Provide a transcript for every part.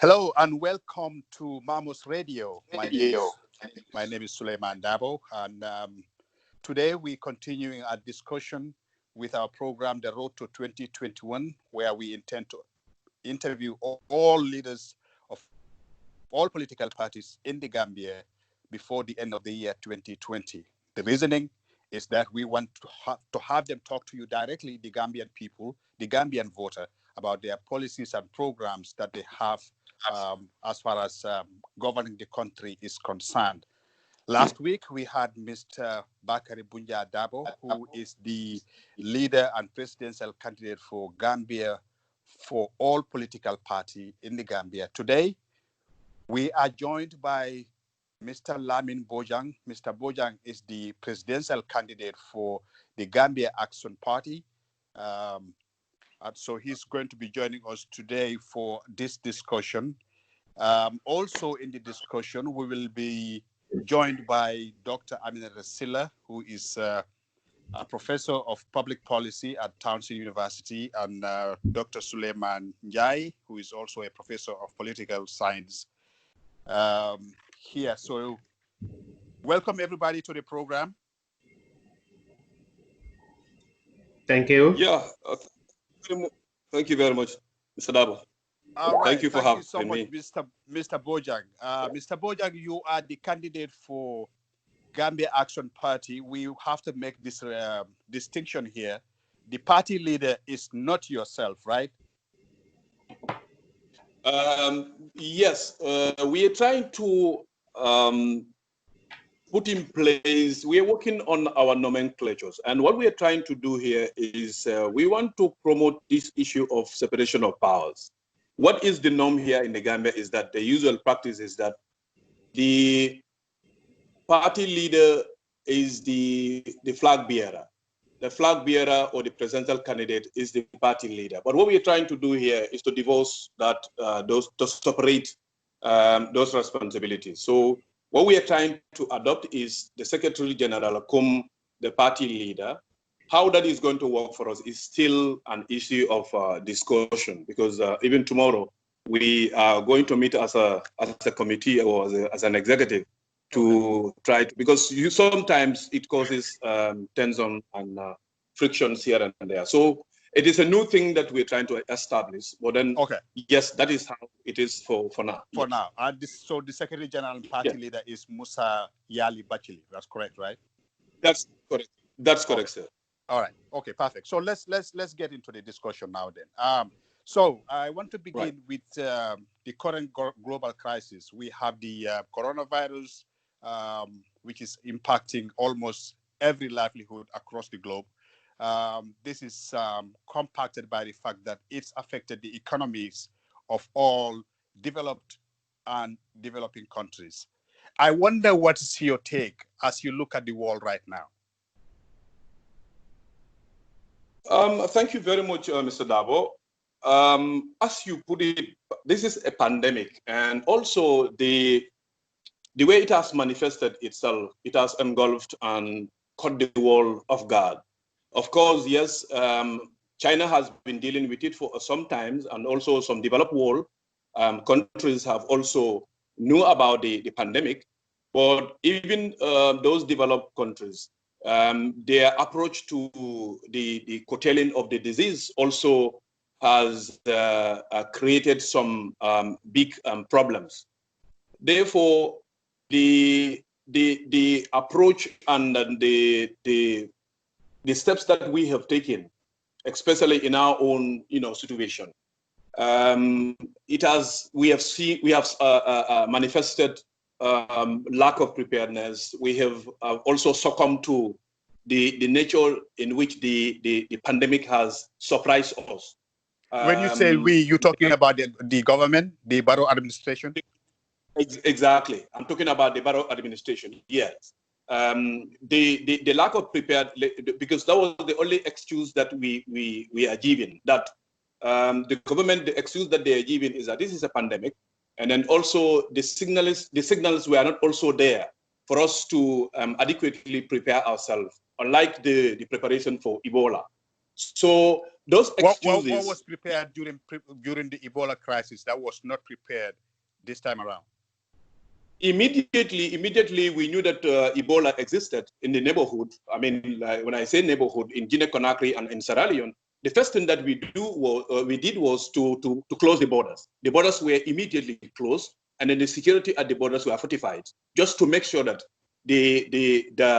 Hello and welcome to Mamos Radio. My name is Suleiman Dabo, and today we're continuing our discussion with our program, The Road to 2021, where we intend to interview all leaders of all political parties in the Gambia before the end of the year 2020. The reasoning is that we want to have them talk to you directly, the Gambian people, the Gambian voter, about their policies and programs that they have as far as governing the country is concerned. Last week, we had Mr. Bakari Bunja Dabo, who is the leader and presidential candidate for Gambia for all political party in the Gambia. Today, we are joined by Mr. Lamin Bojang. Mr. Bojang is the presidential candidate for the Gambia Action Party. And so he's going to be joining us today for this discussion. Also in the discussion, we will be joined by Dr. Aminata Silla, who is a professor of public policy at Townsend University, and Dr. Suleiman Njai, who is also a professor of political science here. So welcome everybody to the program. Thank you. Yeah. Thank you very much, Mr. Dabo. All right. Thank you for having me. me. Mr. Bojang. Mr. Bojang, you are the candidate for Gambia Action Party. We have to make this distinction here. The party leader is not yourself, right? Yes. We are trying to put in place, we are working on our nomenclatures. And what we are trying to do here is we want to promote this issue of separation of powers. What is the norm here in the Gambia is that the usual practice is that the party leader is the flag bearer. The flag bearer or the presidential candidate is the party leader. But what we are trying to do here is to divorce that, to separate those responsibilities. So what we are trying to adopt is the Secretary General come the party leader. How that is going to work for us is still an issue of discussion, because even tomorrow we are going to meet as a committee or as an executive to try to, because sometimes it causes tension and frictions here and there. So it is a new thing that we're trying to establish. But then, yes, that is how it is for now. For now. So the Secretary General and party leader is Musa Yali Bachili. That's correct, right? That's correct. That's correct, sir. All right. Okay, perfect. So let's get into the discussion now then. So I want to begin with the current global crisis. We have the coronavirus, which is impacting almost every livelihood across the globe. This is compacted by the fact that it's affected the economies of all developed and developing countries. I wonder what is your take as you look at the world right now? Thank you very much, Mr. Dabo. As you put it, this is a pandemic, and also the way it has manifested itself, it has engulfed and caught the world off guard. Of course, yes, China has been dealing with it for some time, and also some developed world countries have also knew about the pandemic. But even those developed countries, their approach to the curtailing of the disease also has created some big problems. Therefore, the approach and the steps that we have taken, especially in our own situation, we have manifested lack of preparedness. We have also succumbed to the nature in which the pandemic has surprised us. When you say we, you're talking about the government, the Barrow administration? Exactly. I'm talking about the Barrow administration, yes. The lack of prepared, because that was the only excuse that we are giving, that the government, the excuse that they are giving is that this is a pandemic, and then also the signals were not also there for us to adequately prepare ourselves, unlike the preparation for Ebola. So Those What excuses. was prepared during the Ebola crisis that was not prepared this time around? Immediately, we knew that Ebola existed in the neighborhood. I mean, like, when I say neighborhood, in Guinea-Conakry and in Sierra Leone, the first thing that we did was to close the borders. The borders were immediately closed, and then the security at the borders were fortified, just to make sure that the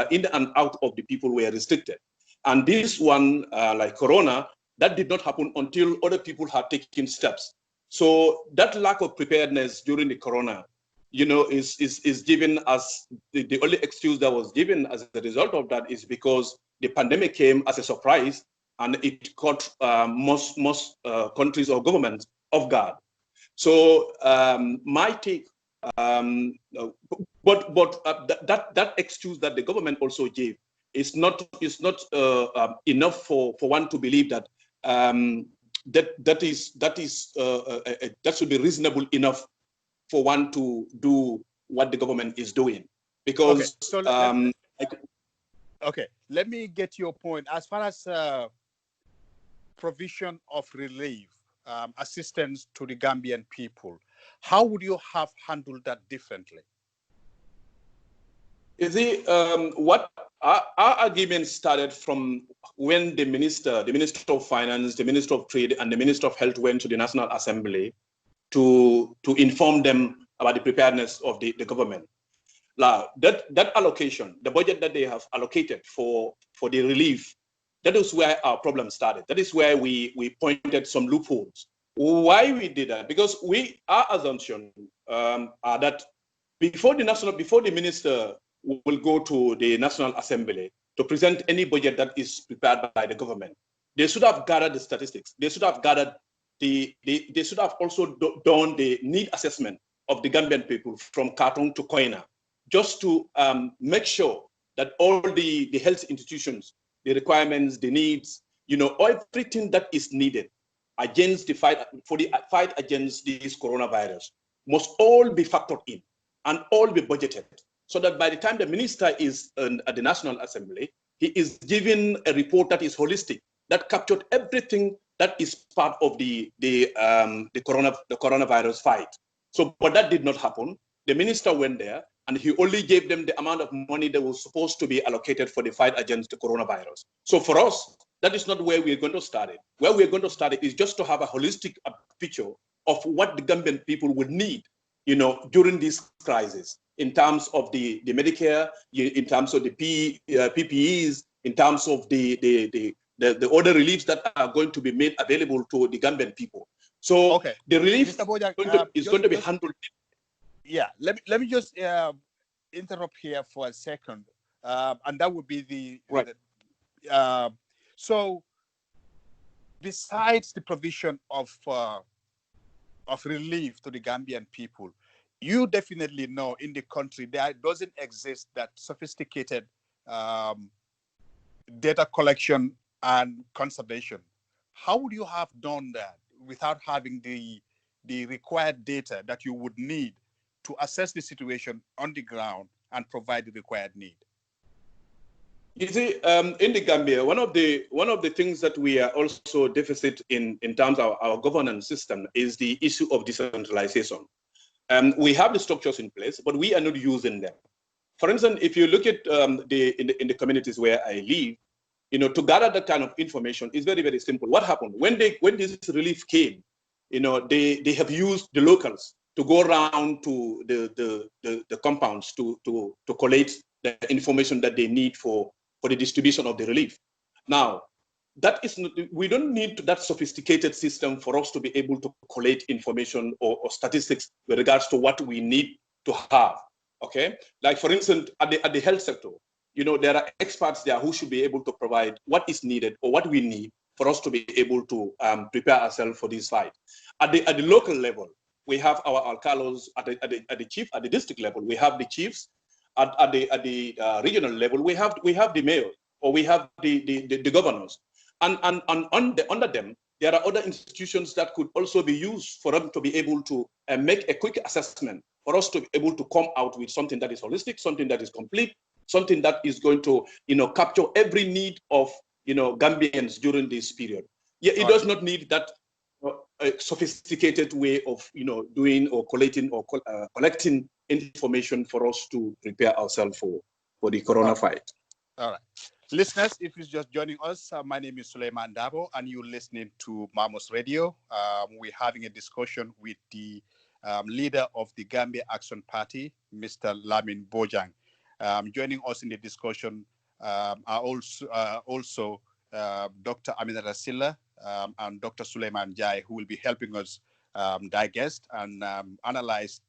in and out of the people were restricted. And this one, like Corona, that did not happen until other people had taken steps. So that lack of preparedness during the Corona, you know, is given as the only excuse that was given as a result of that is because the pandemic came as a surprise and it caught most countries or governments off guard. So my take, that excuse that the government also gave is not enough for one to believe that that should be reasonable enough for one to do what the government is doing, because okay, let me get your point. As far as provision of relief, assistance to the Gambian people, how would you have handled that differently? You see, what our argument started from when the Minister of Finance, the Minister of Trade, and the Minister of Health went to the National Assembly to inform them about the preparedness of the government. Now, that allocation, the budget that they have allocated for the relief, that is where our problem started. That is where we pointed some loopholes. Why we did that? Because our assumption are that before the minister will go to the National Assembly to present any budget that is prepared by the government, they should have gathered the statistics. They should have gathered they should have also done the need assessment of the Gambian people from Khartoum to Koina, just to make sure that all the health institutions, the requirements, the needs, you know, everything that is needed against the fight against this coronavirus must all be factored in and all be budgeted, so that by the time the minister is at the National Assembly, he is given a report that is holistic, that captured everything that is part of the coronavirus fight. So, but that did not happen. The minister went there and he only gave them the amount of money that was supposed to be allocated for the fight against the coronavirus. So for us, that is not where we're going to start it. Where we're going to start it is just to have a holistic picture of what the Gambian people would need, you know, during this crisis, in terms of the Medicare, in terms of the PPEs, in terms of the other reliefs that are going to be made available to the Gambian people. So okay, the relief Mr. Bojang, is going to be handled. Yeah, let me just interrupt here for a second, and that would be the right. So, besides the provision of relief to the Gambian people, you definitely know in the country there doesn't exist that sophisticated data collection and conservation. How would you have done that without having the required data that you would need to assess the situation on the ground and provide the required need? You see, in the Gambia, one of the things that we are also deficit in terms of our governance system is the issue of decentralization. We have the structures in place, but we are not using them. For instance, if you look at in the communities where I live, you know, to gather that kind of information is very, very simple. What happened when this relief came? You know, they have used the locals to go around to the compounds to collate the information that they need for the distribution of the relief. Now, that is not, we don't need that sophisticated system for us to be able to collate information or statistics with regards to what we need to have. Okay, like for instance, at the health sector, you know, there are experts there who should be able to provide what is needed or what we need for us to be able to prepare ourselves for this fight. At the local level, we have our alcalos at the district level. We have the chiefs. At the regional level, we have the mayor, or we have the governors, and under them there are other institutions that could also be used for them to be able to make a quick assessment, for us to be able to come out with something that is holistic, something that is complete, something that is going to, you know, capture every need of, you know, Gambians during this period. Yeah, it does not need that sophisticated way of doing or collating or collecting information for us to prepare ourselves for the corona fight. All right. Listeners, if you're just joining us, my name is Suleiman Dabo, and you're listening to Mamos Radio. We're having a discussion with the leader of the Gambia Action Party, Mr. Lamin Bojang. Joining us in the discussion are also Dr. Aminata Silla and Dr. Suleiman Jai, who will be helping us digest and analyze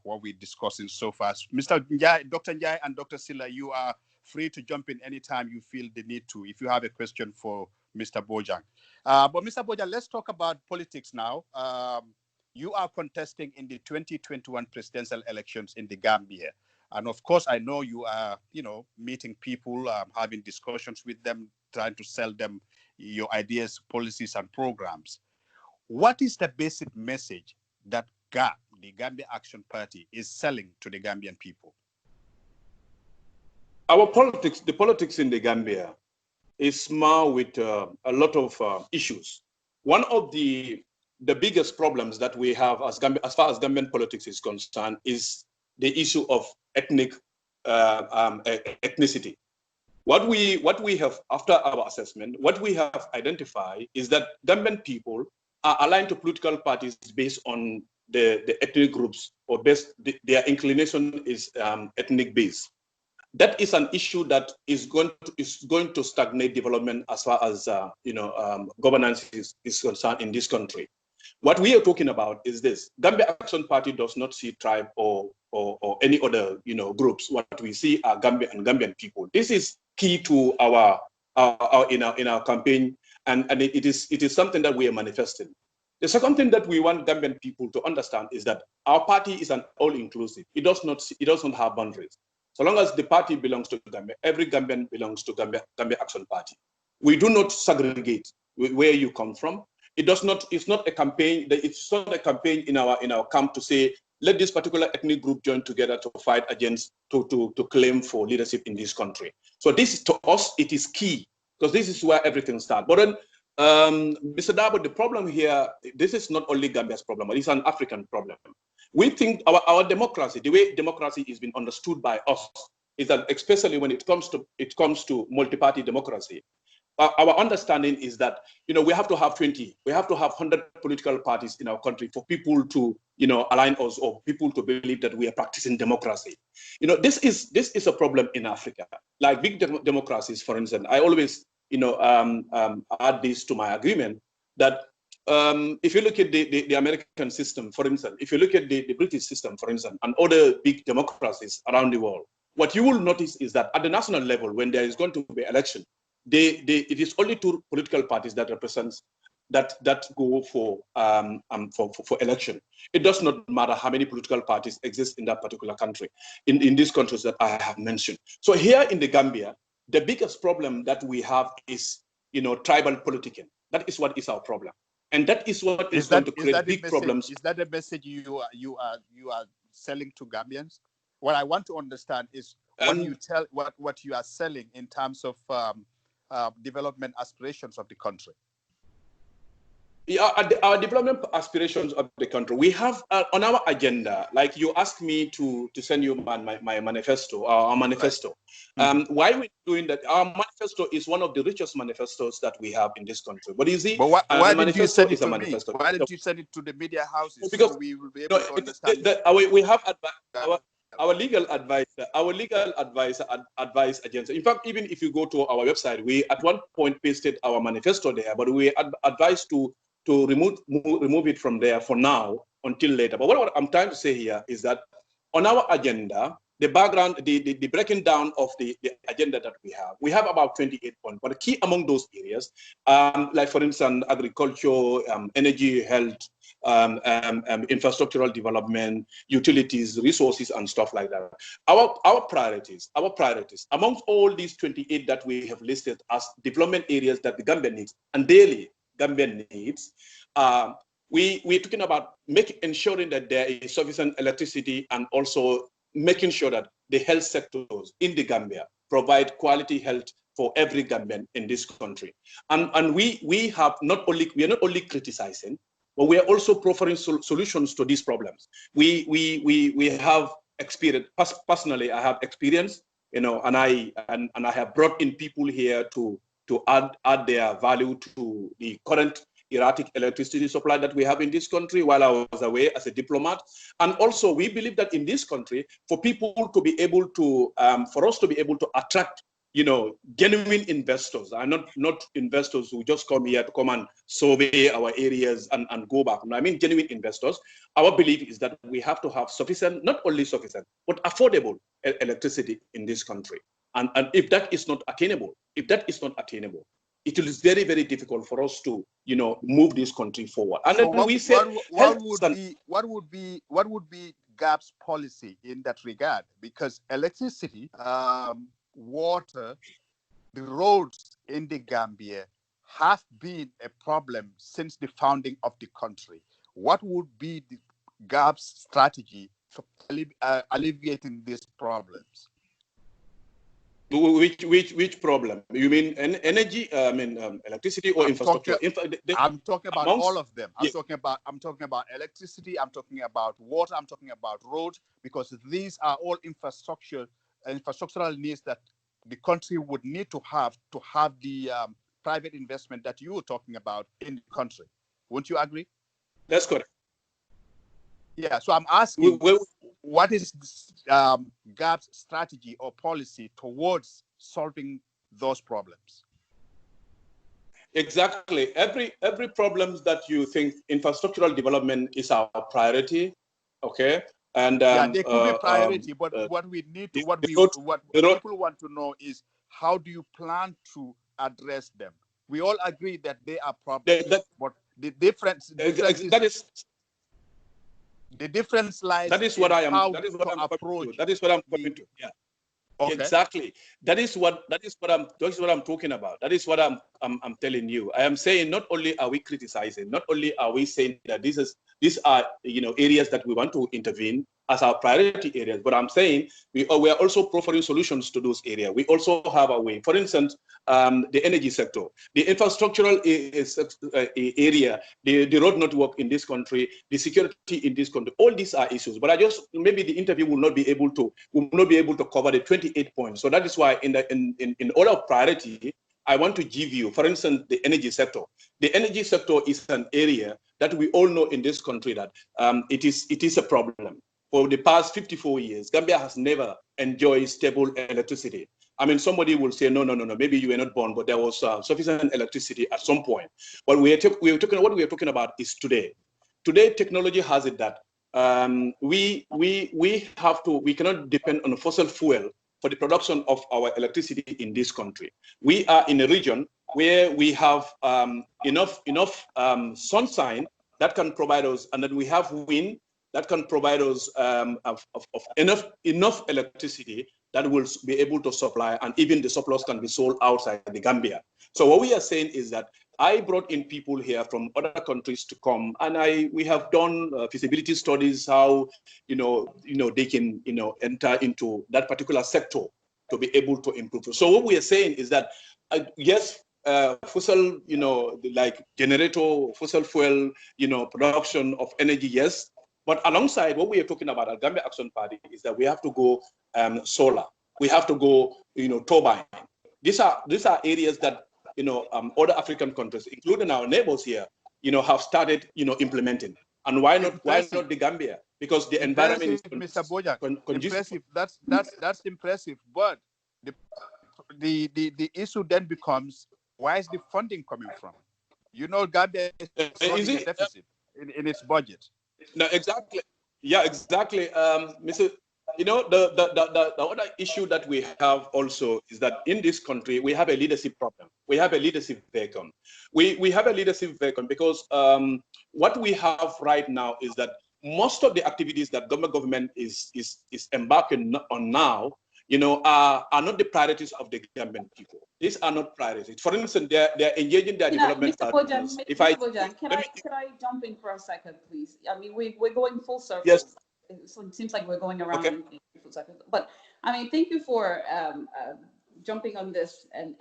what we're discussing so far. Mr. Njai, Dr. Njai and Dr. Silla, you are free to jump in anytime you feel the need to, if you have a question for Mr. Bojang. But Mr. Bojang, let's talk about politics now. You are contesting in the 2021 presidential elections in the Gambia. And of course, I know you are, meeting people, having discussions with them, trying to sell them your ideas, policies, and programs. What is the basic message that GAP, the Gambia Action Party, is selling to the Gambian people? Our politics, the politics in the Gambia, is marred with a lot of issues. One of the biggest problems that we have as far as Gambian politics is concerned is the issue of ethnicity. What we have, after our assessment, what we have identified is that Gambian people are aligned to political parties based on the ethnic groups, or their inclination is ethnic based. That is an issue that is going to stagnate development as far as governance is concerned in this country. What we are talking about is this: Gambia Action Party does not see tribe or any other groups. What we see are Gambia and Gambian people. This is key to our in our campaign, and it is something that we are manifesting. The second thing that we want Gambian people to understand is that our party is an all-inclusive. It doesn't have boundaries. So long as the party belongs to Gambia, every Gambian belongs to Gambia Action Party. We do not segregate where you come from. It's not a campaign. It's not a campaign in our camp to say, let this particular ethnic group join together to fight against, to claim for leadership in this country. So this, to us, it is key, because this is where everything starts. But then, Mr. Dabo, the problem here, this is not only Gambia's problem, but it's an African problem. We think our democracy, the way democracy is being understood by us, is that especially when it comes to multi-party democracy, our understanding is that we have to have 100 political parties in our country for people to align us, or people to believe that we are practicing democracy. This is a problem in Africa. Like big democracies, for instance, I always add this to my agreement that if you look at the American system, for instance, if you look at the British system, for instance, and other big democracies around the world, what you will notice is that at the national level, when there is going to be election, it is only two political parties that go for election. It does not matter how many political parties exist in that particular country, in these countries that I have mentioned. So here in the Gambia, the biggest problem that we have is tribal politicking. That is what is our problem, and that is what is going to create big problems. Is that the message you are selling to Gambians? What I want to understand is what you are selling in terms of development aspirations of the country. Yeah, our development aspirations of the country, we have on our agenda, like you asked me to send you my manifesto, our manifesto. Right. Why are we doing that? Our manifesto is one of the richest manifestos that we have in this country. But you see, why didn't you send it to me? Why didn't you send it to the media houses? Because so we will be able to understand. We have our legal advisor, advice agenda. In fact, even if you go to our website, we at one point pasted our manifesto there, but we advised to remove it from there for now until later. But what I'm trying to say here is that on our agenda, the background, the breaking down of the agenda that we have about 28 points. But the key among those areas, like for instance, agriculture, energy, health, infrastructural development, utilities, resources, and stuff like that. Our priorities, amongst all these 28 that we have listed as development areas that the Gambia needs, and daily Gambian needs, we're talking about ensuring that there is sufficient electricity, and also making sure that the health sectors in the Gambia provide quality health for every Gambian in this country. And we are not only criticizing, but we are also proffering solutions to these problems. We have experience. Personally, I have experience, and I have brought in people here to add their value to the current erratic electricity supply that we have in this country while I was away as a diplomat. And also, we believe that in this country, for people to be able to, for us to be able to attract, genuine investors, and not investors who just come here to come and survey our areas and go back. I mean, genuine investors. Our belief is that we have to have sufficient, not only sufficient, but affordable electricity in this country. And if that is not attainable, it is very, very difficult for us to, move this country forward. And so then we said, what would be GAP's policy in that regard? Because electricity, water, the roads in the Gambia have been a problem since the founding of the country. What would be the GAP's strategy for alleviating these problems? Which problem? You mean energy? Electricity or infrastructure? I'm talking about all of them. I'm talking about electricity. I'm talking about water. I'm talking about roads, because these are all infrastructural needs that the country would need to have the private investment that you were talking about in the country. Wouldn't you agree? That's correct. Yeah. So I'm asking, what is GAP's strategy or policy towards solving those problems? Exactly. Every problem that you think infrastructural development is our priority, okay? And yeah, they could be priority, but what people want to know is, how do you plan to address them? We all agree that they are problems, but the difference lies. That is what I am. That is what I'm coming to. Yeah. Okay. Exactly. That is what I'm talking about. That is what I'm telling you. I am saying, not only are we criticizing, not only are we saying that these are areas that we want to intervene as our priority areas, but I'm saying we are also providing solutions to those areas. We also have a way. For instance, the energy sector, the infrastructural area, the road network in this country, the security in this country. All these are issues. But maybe the interview will not be able to cover the 28 points. So that is why in order of priority, I want to give you, for instance, the energy sector. The energy sector is an area that we all know in this country that it is a problem. For the past 54 years, Gambia has never enjoyed stable electricity. I mean, somebody will say, no, maybe you were not born, but there was sufficient electricity at some point. But what we are talking about is today. Today, technology has it that we cannot depend on fossil fuel for the production of our electricity in this country. We are in a region where we have enough sunshine that can provide us, and then we have wind that can provide us of enough electricity that will be able to supply, and even the surplus can be sold outside the Gambia. So what we are saying is that I brought in people here from other countries to come, and we have done feasibility studies how they can enter into that particular sector to be able to improve. So what we are saying is that yes, fossil like generator, fossil fuel production of energy, yes. But alongside what we are talking about at Gambia Action Party is that we have to go solar. We have to go, turbine. These are areas that other African countries, including our neighbors here, have started implementing. And why not the Gambia? Because the environment is Mr. Bojang, impressive. That's impressive. But the issue then becomes, where is the funding coming from? Gambia is running a deficit in its budget. No, exactly. Yeah, exactly. Mr. The other issue that we have also is that in this country, we have a leadership problem. We have a leadership vacuum. We have a leadership vacuum because what we have right now is that most of the activities that government is embarking on now, are not the priorities of the Gambian people. These are not priorities. For instance, they're engaging their development. Mr. Bojang, can I jump in for a second, please? I mean, we're going full circle. Yes. So it seems like we're going around in full circle. But I mean, thank you for jumping on this, and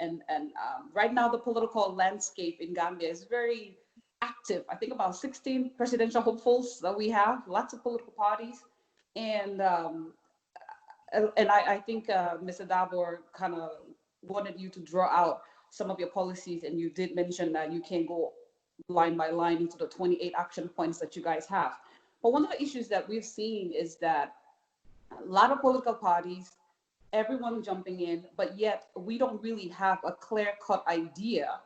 right now the political landscape in Gambia is very active. I think about 16 presidential hopefuls that we have, lots of political parties, and I think Mr. Dabor kind of wanted you to draw out some of your policies, and you did mention that you can't go line by line into the 28 action points that you guys have. But one of the issues that we've seen is that a lot of political parties, everyone jumping in, but yet we don't really have a clear-cut idea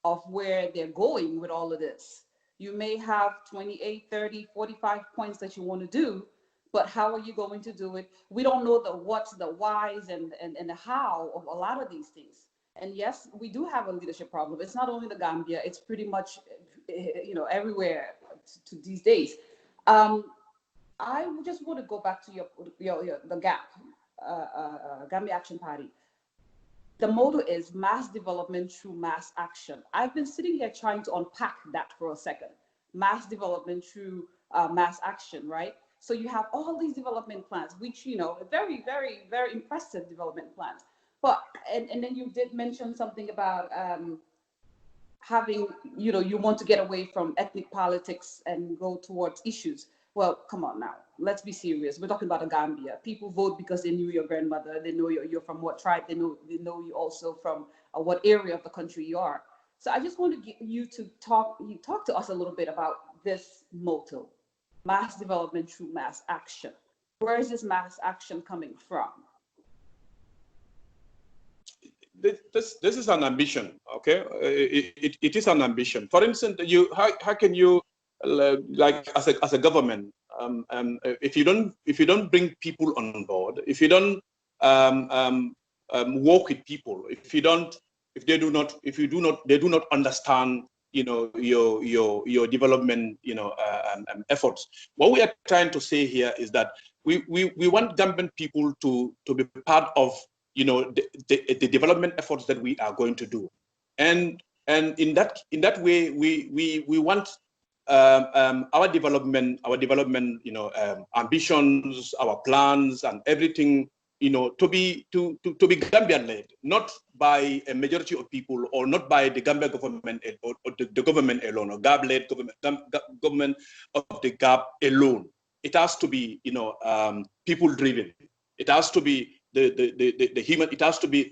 of where they're going with all of this. You may have 28, 30, 45 points that you want to do, but how are you going to do it? We don't know the what's, the whys, and the how of a lot of these things. And yes, we do have a leadership problem. It's not only the Gambia, it's pretty much, everywhere to these days. I just want to go back to the GAP, Gambia Action Party. The motto is mass development through mass action. I've been sitting here trying to unpack that for a second. Mass development through mass action, right? So you have all these development plans, which, very, very, very impressive development plans. But, and then you did mention something about having, you want to get away from ethnic politics and go towards issues. Well, come on now, let's be serious. We're talking about a Gambia. People vote because they knew your grandmother, they know you're from what tribe, they know you also from what area of the country you are. So I just want to get you to talk to us a little bit about this motto, mass development through mass action. Where is this mass action coming from? This is an ambition, okay? It is an ambition. For instance, how can you, like as a government, if you don't bring people on board, if you don't work with people, if they do not understand, your development, efforts. What we are trying to say here is that we want Gambian people to be part of, the development efforts that we are going to do, and in that way we want our development, ambitions, our plans, and everything, to be Gambian led, not by a majority of people, or not by the Gambia government or the government alone, or GAB led government of the GAB alone. It has to be, people driven. It has to be the human. It has to be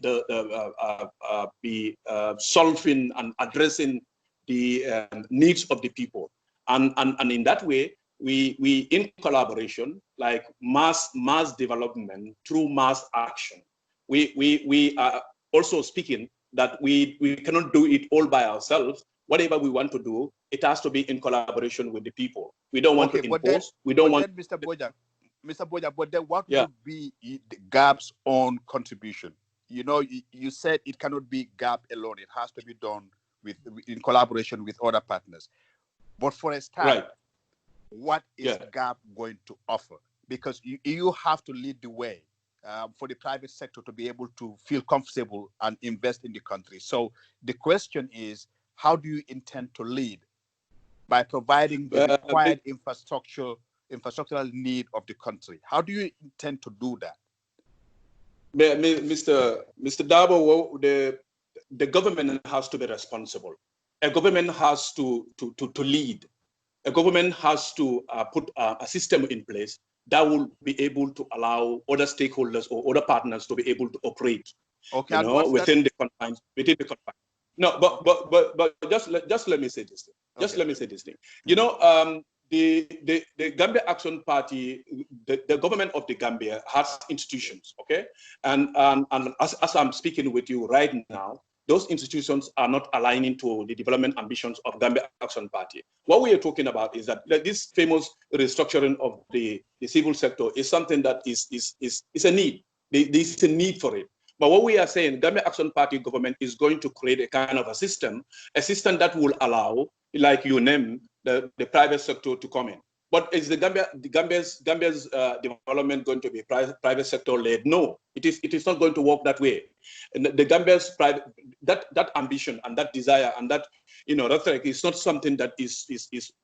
solving and addressing the needs of the people. And in that way, we in collaboration, like mass development through mass action, we are also speaking that we cannot do it all by ourselves. Whatever we want to do, it has to be in collaboration with the people. We don't want to impose. We don't want. Mr. Bojang, but then what would be the GAP's own contribution? You said it cannot be GAP alone. It has to be done in collaboration with other partners. But for a start, what is GAP going to offer? Because you have to lead the way for the private sector to be able to feel comfortable and invest in the country. So the question is, how do you intend to lead? By providing the required infrastructural need of the country. How do you intend to do that? Mr. Dabo, the government has to be responsible. A government has to lead. A government has to put a system in place that will be able to allow other stakeholders or other partners to be able to operate. Okay, within the confines. No, but just let me say this thing. Let me say this thing. The Gambia Action Party, the government of the Gambia has institutions, okay? And as I'm speaking with you right now, those institutions are not aligning to the development ambitions of Gambia Action Party. What we are talking about is that this famous restructuring of the civil sector is something that is a need. There's a need for it. But what we are saying, Gambia Action Party government is going to create a kind of a system that will allow, like you name, the private sector to come in. But is Gambia's development going to be private sector led? No, it is not going to work that way. And the Gambia's that ambition and that desire and that rhetoric is not something that is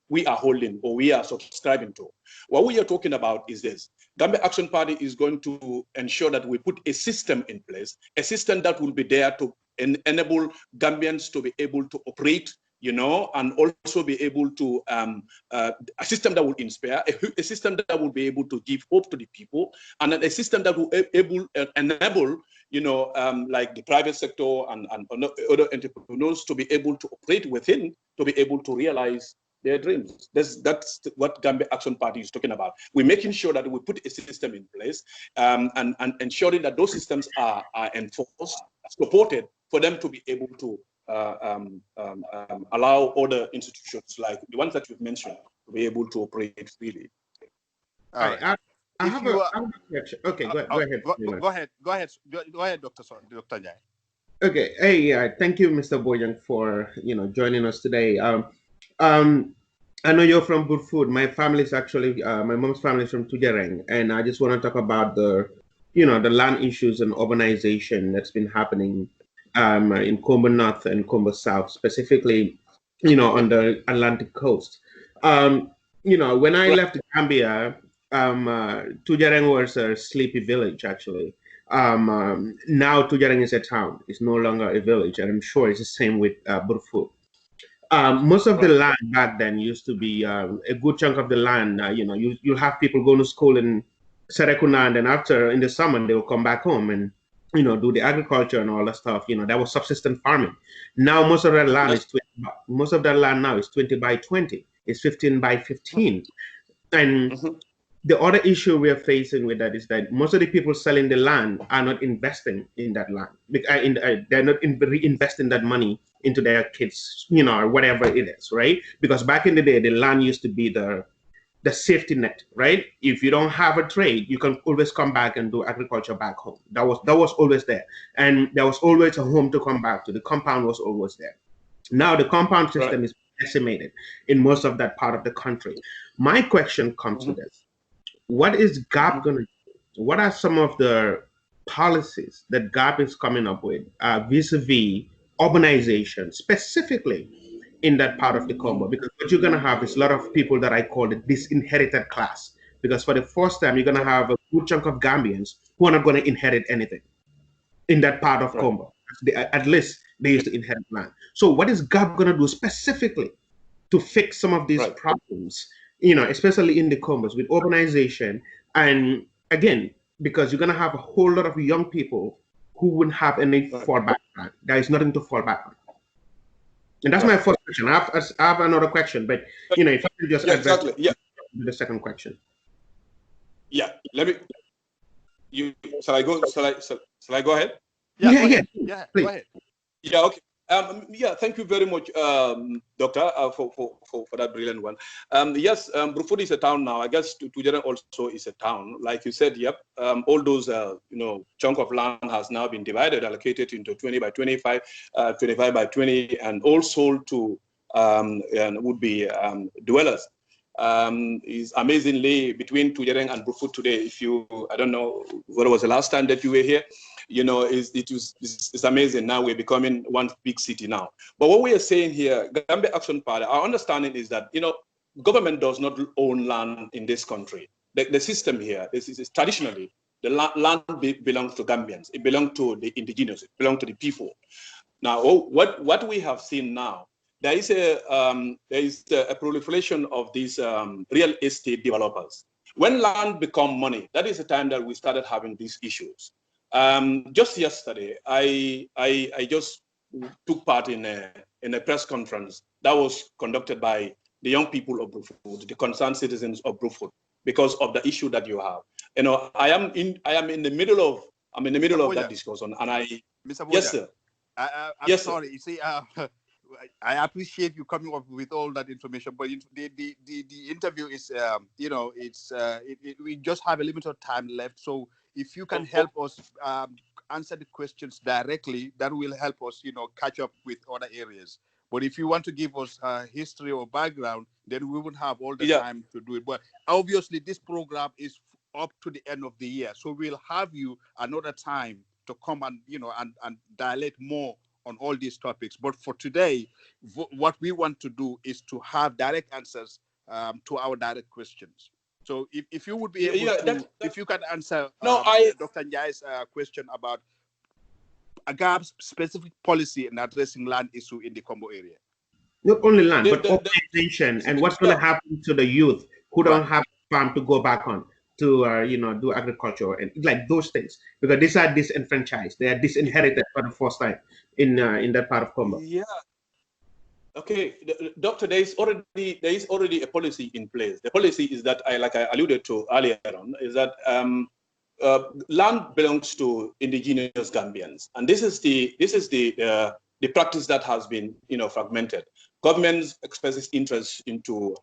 we are holding or we are subscribing to. What we are talking about is this. Gambia Action Party is going to ensure that we put a system in place, a system that will be there to enable Gambians to be able to operate, and also be able to, a system that will inspire, a system that will be able to give hope to the people, and a system that will enable, like the private sector and other entrepreneurs to be able to operate within, to be able to realize their dreams. That's what Gambia Action Party is talking about. We're making sure that we put a system in place and ensuring that those systems are enforced, supported, for them to be able to allow other institutions like the ones that you've mentioned to be able to operate freely. All right. I have a question. Okay, go ahead. Go ahead, Dr. Njai. Okay. Hey, thank you, Mr. Bojang, for joining us today. I know you're from Burfoot. My family is actually my mom's family is from Tujareng, and I just want to talk about the land issues and urbanization that's been happening in Combo North and Combo South, specifically, on the Atlantic coast. When I left Gambia, Tujareng was a sleepy village, actually. Now Tujareng is a town. It's no longer a village, and I'm sure it's the same with Burfoot. Most of the land back then used to be a good chunk of the land. You'll have people going to school in Serekunda, and then after in the summer they will come back home and do the agriculture and all that stuff. That was subsistence farming. Now most of that land is 20 by 20. It's 15 by 15, and the other issue we are facing with that is that most of the people selling the land are not investing in that land. They're not reinvesting that money into their kids, or whatever it is, right? Because back in the day, the land used to be the safety net, right? If you don't have a trade, you can always come back and do agriculture back home. That was always there, and there was always a home to come back to. The compound was always there. Now the compound system is decimated in most of that part of the country. My question comes to this. What is GAP going to do? What are some of the policies that GAP is coming up with vis-a-vis urbanization, specifically in that part of the Congo? Because what you're going to have is a lot of people that I call the disinherited class. Because for the first time, you're going to have a good chunk of Gambians who are not going to inherit anything in that part of Congo. At least they used to inherit land. So what is GAP going to do specifically to fix some of these problems, especially in the Combos with urbanization? And again, because you're going to have a whole lot of young people who wouldn't have any fallback plan. There is nothing to fall back on. And that's my first question. I have another question, but if you could just address the second question. Yeah, shall I go? Shall I go ahead? Yeah. Please. Go ahead. Yeah, okay. Thank you very much, Doctor, for that brilliant one. Yes, Burfoot is a town now. I guess Tujareng also is a town. Like you said, yep. All those, chunk of land has now been divided, allocated into 20 by 25, 25 by 20, and all sold to would-be dwellers. Is amazingly between Tujareng and Burfoot today. I don't know what was the last time that you were here. It's amazing. Now we're becoming one big city now. But what we are saying here, Gambia Action Party, our understanding is that, government does not own land in this country. The system here is traditionally, the land belongs to Gambians. It belongs to the indigenous. It belongs to the people. Now, what we have seen now, there is a proliferation of these real estate developers. When land become money, that is the time that we started having these issues. Just yesterday, I just took part in a press conference that was conducted by the young people of Burfoot, the concerned citizens of Burfoot, because of the issue that you have. I am in the middle of that discussion, and Mr. Bojang, yes, sir. I'm sorry. You see, I appreciate you coming up with all that information, but the interview is, we just have a limited time left. So if you can help us answer the questions directly, that will help us, catch up with other areas. But if you want to give us history or background, then we won't have all the time to do it. But obviously, this program is up to the end of the year, so we'll have you another time to come and and dilate more on all these topics. But for today, what we want to do is to have direct answers to our direct questions. So if you would be able to, if you can answer Dr. Njai's question about a GAB's specific policy in addressing land issue in the Combo area. Not only land, but organization, and what's going to happen to the youth who don't have a farm to go back on to, do agriculture and like those things, because these are disenfranchised, they are disinherited for the first time in that part of Combo. Yeah. Okay, Doctor, there is already a policy in place. The policy is that like I alluded to earlier on, is that land belongs to indigenous Gambians, and this is the practice that has been fragmented. Governments expresses interest into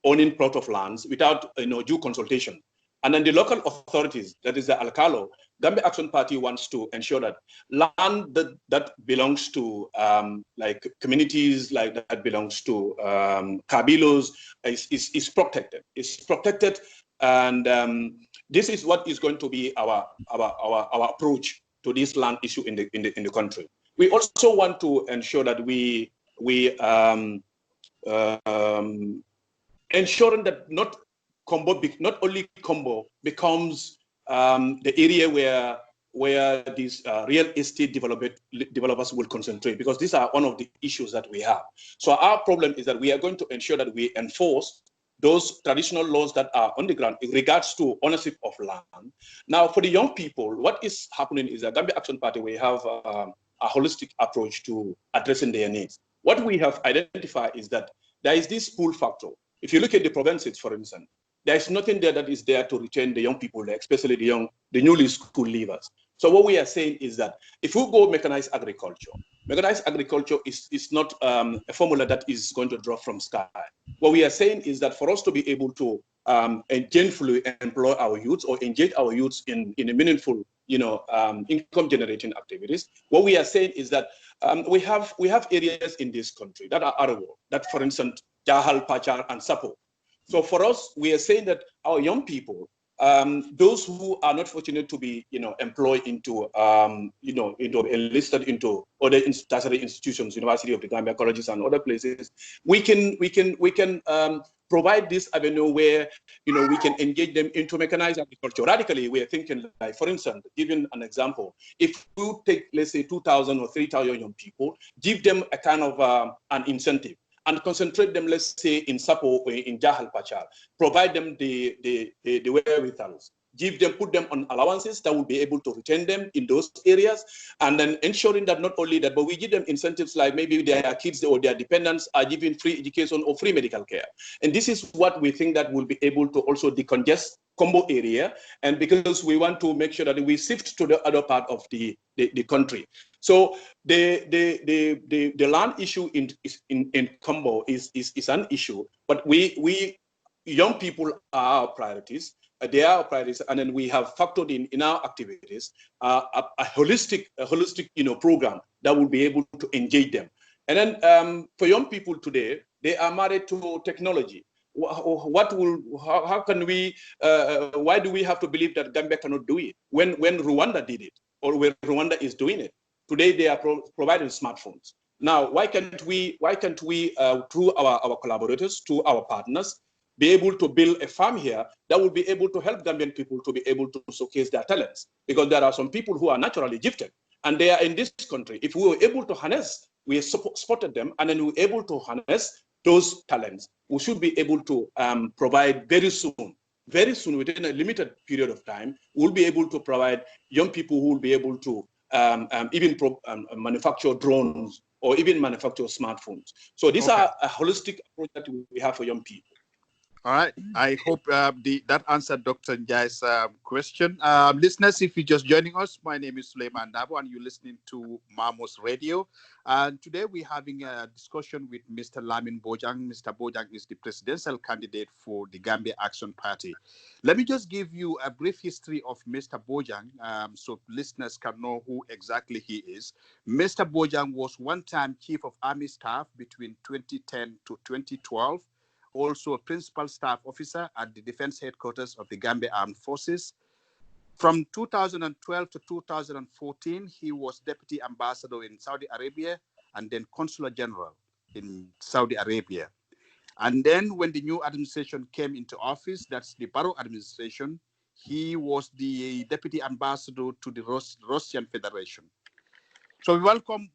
owning plot of lands without due consultation, and then the local authorities, that is the Alcalo, Gambia Action Party wants to ensure that land that belongs to like communities, like that belongs to Kabilos, is protected. It's protected, and this is what is going to be our approach to this land issue in the country. We also want to ensure that we ensuring that not only Combo becomes the area where these real estate developers will concentrate, because these are one of the issues that we have. So our problem is that we are going to ensure that we enforce those traditional laws that are on the ground in regards to ownership of land. Now, for the young people, what is happening is that Gambia Action Party, we have a holistic approach to addressing their needs. What we have identified is that there is this pull factor. If you look at the provinces, for instance, there is nothing there that is there to retain the young people, especially the newly school leavers. So what we are saying is that if we go mechanized agriculture is not a formula that is going to drop from sky. What we are saying is that for us to be able to gainfully employ our youths or engage our youths in a meaningful, income generating activities, what we are saying is that we have areas in this country that are arable, that for instance, Jahal, Pachar, and Sapo. So for us, we are saying that our young people, those who are not fortunate to be, employed into, enlisted into other tertiary institutions, University of the Gambia, colleges, and other places, we can provide this avenue where, we can engage them into mechanized agriculture. Radically, we are thinking, like, for instance, giving an example, if you take, let's say, 2,000 or 3,000 young people, give them a kind of an incentive, and concentrate them, let's say, in Sapo or in Jahal Pachar, provide them the wherewithals, put them on allowances that will be able to retain them in those areas, and then ensuring that not only that, but we give them incentives like maybe their kids or their dependents are given free education or free medical care. And this is what we think that will be able to also decongest Combo area, and because we want to make sure that we shift to the other part of the country. So the land issue in Combo is an issue, but we young people are our priorities. They are our priorities, and then we have factored in our activities a holistic program that will be able to engage them. And then for young people today, they are married to technology. How can we, why do we have to believe that Gambia cannot do it when Rwanda did it, or when Rwanda is doing it? Today they are providing smartphones. Now, why can't we through our collaborators, to our partners, be able to build a farm here that will be able to help Gambian people to be able to showcase their talents? Because there are some people who are naturally gifted, and they are in this country. If we were able to harness, we spotted them, and then we were able to harness those talents, we should be able to provide very soon, within a limited period of time, we'll be able to provide young people who will be able to even manufacture drones or even manufacture smartphones. So these are a holistic approach that we have for young people. All right. I hope that answered Dr. Njai's question. Listeners, if you're just joining us, my name is Suleiman Dabo, and you're listening to Mamos Radio. And today we're having a discussion with Mr. Lamin Bojang. Mr. Bojang is the presidential candidate for the Gambia Action Party. Let me just give you a brief history of Mr. Bojang so listeners can know who exactly he is. Mr. Bojang was one-time Chief of Army Staff between 2010 to 2012. Also a principal staff officer at the Defense Headquarters of the Gambia Armed Forces. From 2012 to 2014, he was deputy ambassador in Saudi Arabia and then consular general in Saudi Arabia. And then when the new administration came into office, that's the Barrow administration, he was the deputy ambassador to the Russian Federation. So we welcome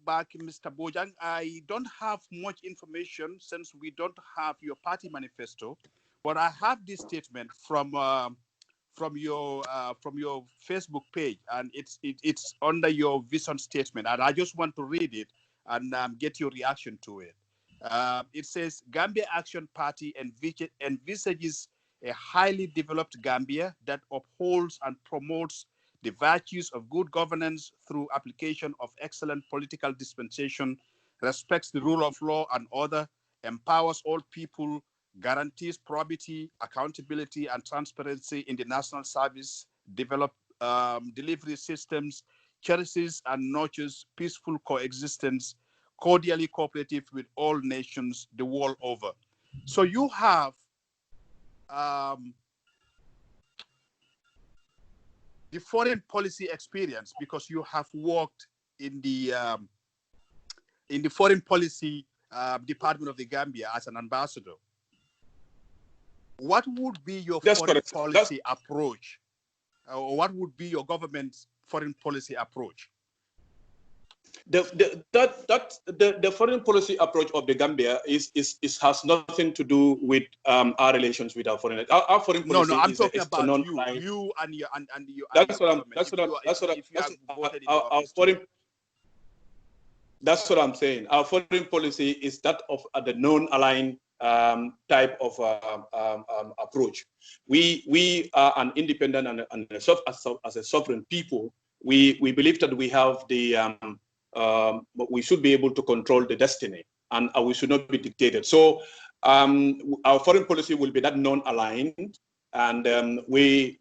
back, Mr. Bojang. I don't have much information since we don't have your party manifesto, but I have this statement from your Facebook page, and it's under your vision statement, and I just want to read it and get your reaction to it. It says, Gambia Action Party envisages a highly developed Gambia that upholds and promotes the virtues of good governance through application of excellent political dispensation, respects the rule of law and order, empowers all people, guarantees probity, accountability, and transparency in the national service, develop delivery systems, cherishes and nurtures peaceful coexistence, cordially cooperative with all nations the world over. So you have the foreign policy experience because you have worked in the foreign policy department of the Gambia as an ambassador. What would be your foreign policy approach, or what would be your government's foreign policy approach? The foreign policy approach of the Gambia has nothing to do with our relations with our foreign. Our foreign policy. No, I'm talking about you and your. That's what I'm saying. Our foreign policy is that of the non-aligned type of approach. We are an independent and as a sovereign people. We believe that we have the we should be able to control the destiny, and we should not be dictated. So our foreign policy will be that non-aligned, and we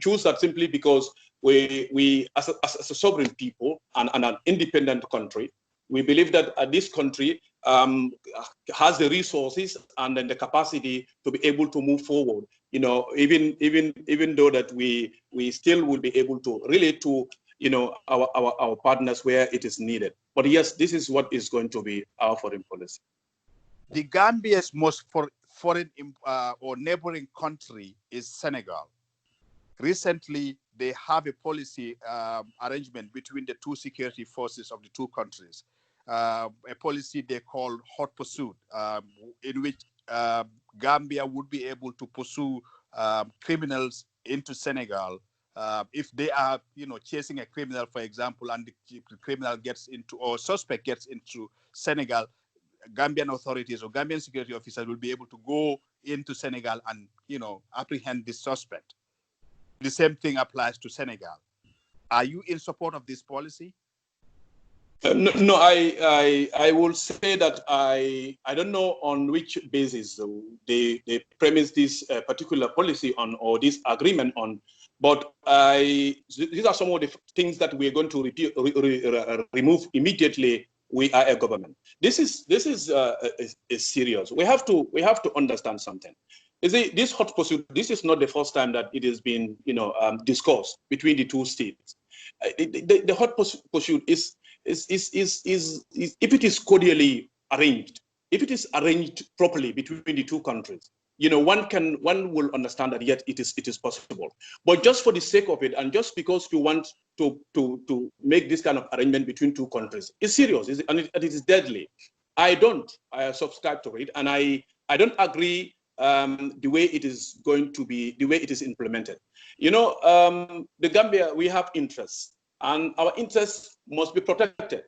choose that simply because we as a sovereign people and an independent country, we believe that this country has the resources and then the capacity to be able to move forward. You know, even though that we still will be able to relate to our partners where it is needed. But yes, this is what is going to be our foreign policy. The Gambia's most foreign or neighboring country is Senegal. Recently, they have a policy arrangement between the two security forces of the two countries, a policy they call hot pursuit, in which Gambia would be able to pursue criminals into Senegal. If they are, chasing a criminal, for example, and the criminal gets into, or suspect gets into Senegal, Gambian authorities or Gambian security officers will be able to go into Senegal and, apprehend the suspect. The same thing applies to Senegal. Are you in support of this policy? No, I will say that I don't know on which basis they premise this particular policy on, or this agreement on. But these are some of the things that we're going to remove immediately. We are a government. This is serious. We have to understand something. You see, this hot pursuit. This is not the first time that it has been discussed between the two states. The hot pursuit is if it is cordially arranged, if it is arranged properly between the two countries. One will understand that yet it is possible. But just for the sake of it, and just because you want to make this kind of arrangement between two countries, it's serious, and it is deadly. I subscribe to it, and I don't agree the way it is going to be, the way it is implemented. The Gambia, we have interests, and our interests must be protected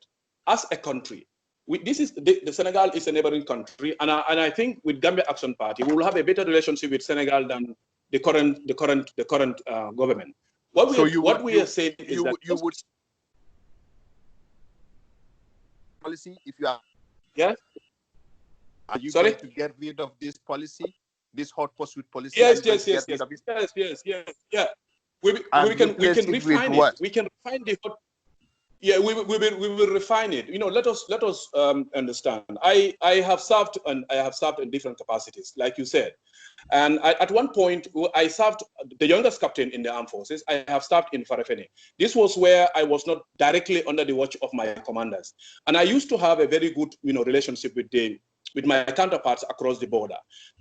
as a country. The Senegal is a neighboring country, and I think with Gambia Action Party, we will have a better relationship with Senegal than the current government. What we are saying is that you would policy if you are. Yes. Are you going to get rid of this policy, this hot pursuit policy? Yes. Yeah. We can refine it. We can refine the hot. Yeah, we will refine it. Let us understand. I have served in different capacities, like you said, And at one point, I served the youngest captain in the armed forces. I have served in Farafene. This was where I was not directly under the watch of my commanders. And I used to have a very good, relationship with my counterparts across the border.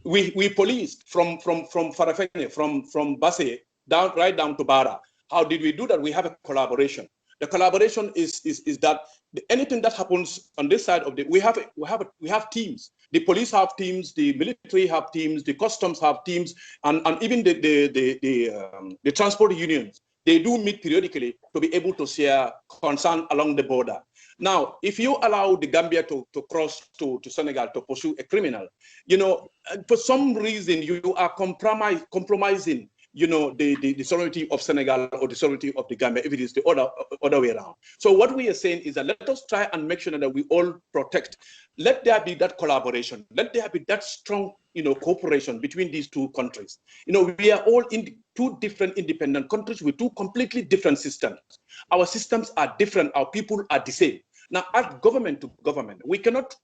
We policed from Farafene, from Basse right down to Bara. How did we do that? We have a collaboration. The collaboration is that anything that happens on this side of we have teams. The police have teams, the military have teams, the customs have teams, and even the transport unions. They do meet periodically to be able to share concern along the border. Now, if you allow the Gambia to cross to Senegal to pursue a criminal, for some reason you are compromising the sovereignty of Senegal or the sovereignty of the Gambia, if it is the other way around. So what we are saying is that let us try and make sure that we all protect. Let there be that collaboration. Let there be that strong, cooperation between these two countries. We are all in two different independent countries with two completely different systems. Our systems are different. Our people are the same. Now, as government to government, we cannot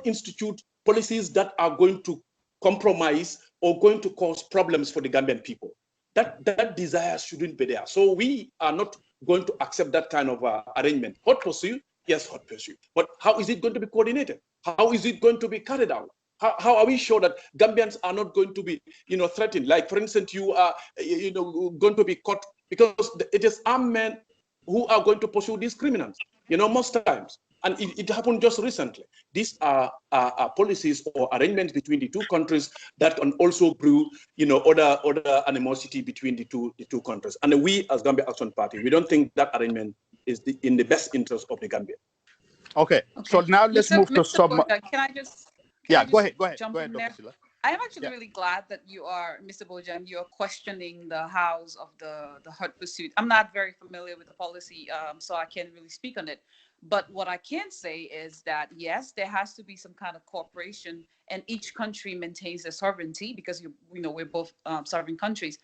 institute policies that are going to compromise or going to cause problems for the Gambian people. That desire shouldn't be there. So we are not going to accept that kind of arrangement. Hot pursuit, yes, hot pursuit. But how is it going to be coordinated? How is it going to be carried out? How are we sure that Gambians are not going to be, threatened? Like, for instance, you are, going to be caught because it is armed men who are going to pursue these criminals, most times. And it happened just recently. These are policies or arrangements between the two countries that can also brew, other animosity between the two countries. And we, as Gambia Action Party, we don't think that arrangement is in the best interest of the Gambia. Okay. So now let's move to some. Bojang, go ahead, jump Dr. in there? Silla. I am actually really glad that you are, Mr. Bojang, you're questioning the hows of the hot pursuit. I'm not very familiar with the policy, so I can't really speak on it. But what I can say is that, yes, there has to be some kind of cooperation, and each country maintains their sovereignty because, we're both sovereign countries.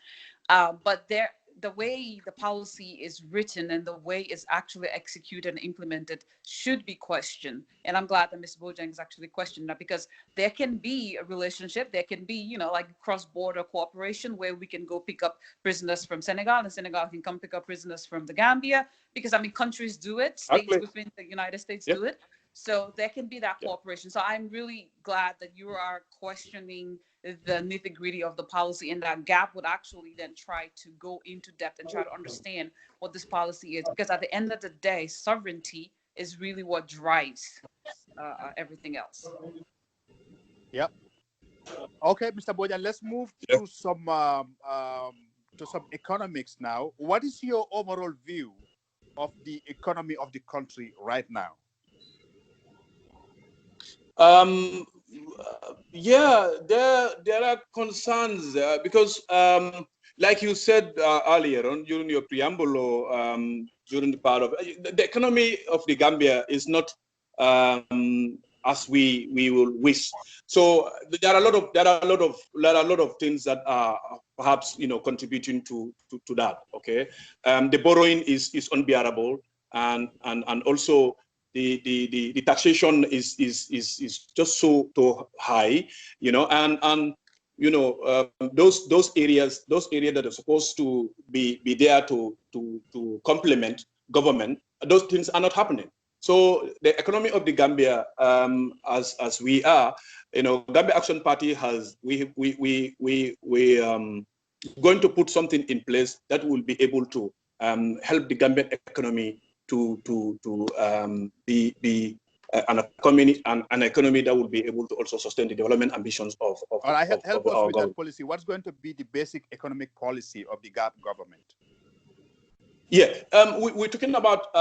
But the way the policy is written and the way it's actually executed and implemented should be questioned. And I'm glad that Ms. Bojang is actually questioning that, because there can be a relationship, there can be, like cross-border cooperation where we can go pick up prisoners from Senegal and Senegal can come pick up prisoners from the Gambia, because countries do it, states within the United States do it. So there can be that cooperation. So I'm really glad that you are questioning the nitty-gritty of the policy, and that GAP would actually then try to go into depth and try to understand what this policy is, because at the end of the day, sovereignty is really what drives everything else. Yep. Okay, Mr. Bojang, let's move to some economics now. What is your overall view of the economy of the country right now? There are concerns because, like you said earlier on during your preamble or during the part of the economy of the Gambia is not as we will wish. So there are a lot of things that are perhaps contributing to that. Okay, the borrowing is unbearable, and also the taxation is just so high, and those areas that are supposed to be there to complement government, those things are not happening. So the economy of the Gambia, as we are, Gambia Action Party has we going to put something in place that will be able to help the Gambian economy to be an economy that will be able to also sustain the development ambitions of All right, help us with government. that policy. What's going to be the basic economic policy of the GAP government? Yeah, we're talking about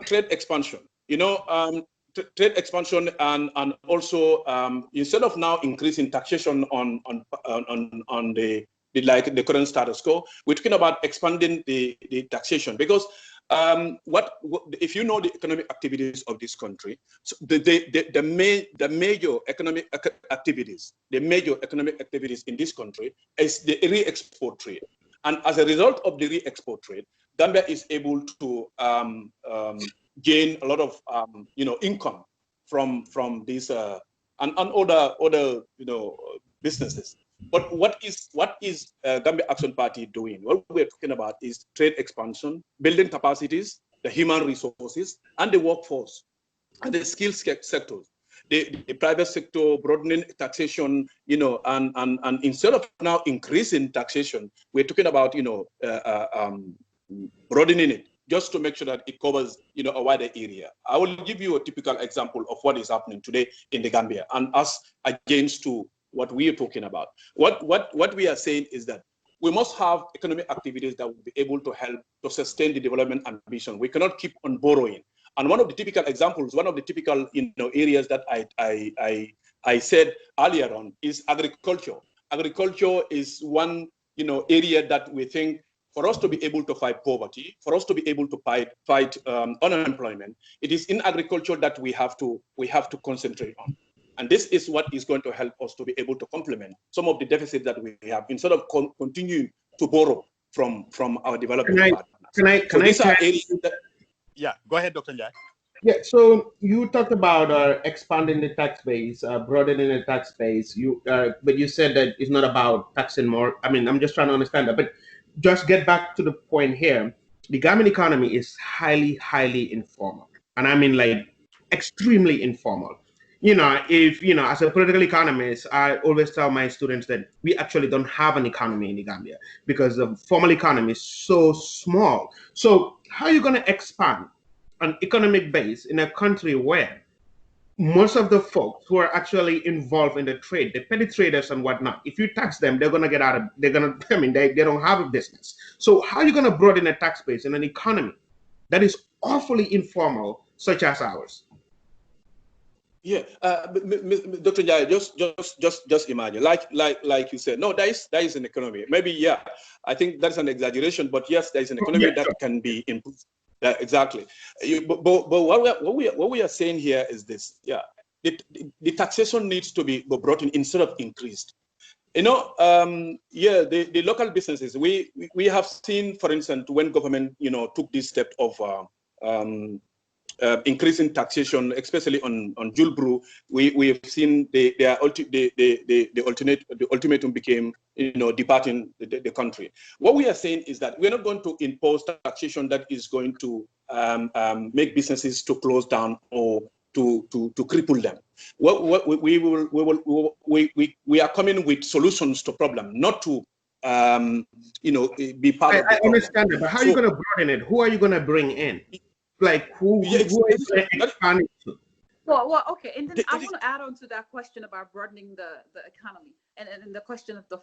trade expansion. Trade expansion, and also instead of now increasing taxation on the current status quo, we're talking about expanding the taxation, because if you know the economic activities of this country, so the major economic activities in this country is the re-export trade, and as a result of the re-export trade, Gambia is able to gain a lot of income from these and other businesses. But what is Gambia Action Party doing? What we're talking about is trade expansion, building capacities, the human resources, and the workforce, and the skills sectors. The private sector, broadening taxation, and instead of now increasing taxation, we're talking about, broadening it just to make sure that it covers, a wider area. I will give you a typical example of what is happening today in the Gambia, and us against to what we are talking about. What we are saying is that we must have economic activities that will be able to help to sustain the development ambition. We cannot keep on borrowing. And one of the typical examples, one of the typical areas that I said earlier on is agriculture. Agriculture is one area that we think for us to be able to fight poverty, for us to be able to fight unemployment, it is in agriculture that we have to concentrate on. And this is what is going to help us to be able to complement some of the deficits that we have instead of continuing to borrow from our development partners. These are areas that, yeah, go ahead, Dr. Njai. Yeah, so you talked about expanding the tax base, broadening the tax base. But you said that it's not about taxing more. I mean, I'm just trying to understand that. But just get back to the point here. The Gambian economy is highly, highly informal, and I mean like extremely informal. As a political economist, I always tell my students that we actually don't have an economy in the Gambia because the formal economy is so small. So how are you going to expand an economic base in a country where most of the folks who are actually involved in the trade, the petty traders and whatnot, if you tax them, they're going to they don't have a business. So how are you going to broaden a tax base in an economy that is awfully informal, such as ours? Yeah, Dr. Jai, just imagine, like you said, no, that is an economy. Maybe, yeah, I think that's an exaggeration, but yes, there is an economy that can be improved. Exactly. But what we are saying here is this. Yeah, the taxation needs to be brought in instead of increased. The local businesses. We have seen, for instance, when government took this step of increasing taxation, especially on Julbru, we have seen the ultimatum became departing the country. What we are saying is that we're not going to impose taxation that is going to make businesses to close down or to cripple them. We are coming with solutions to problem, not to be part of the problem. I understand that, but how are you going to broaden it? Who are you going to bring in? Like who are you going to expand it to? Well, okay, and then I want to add on to that question about broadening the economy and the question of the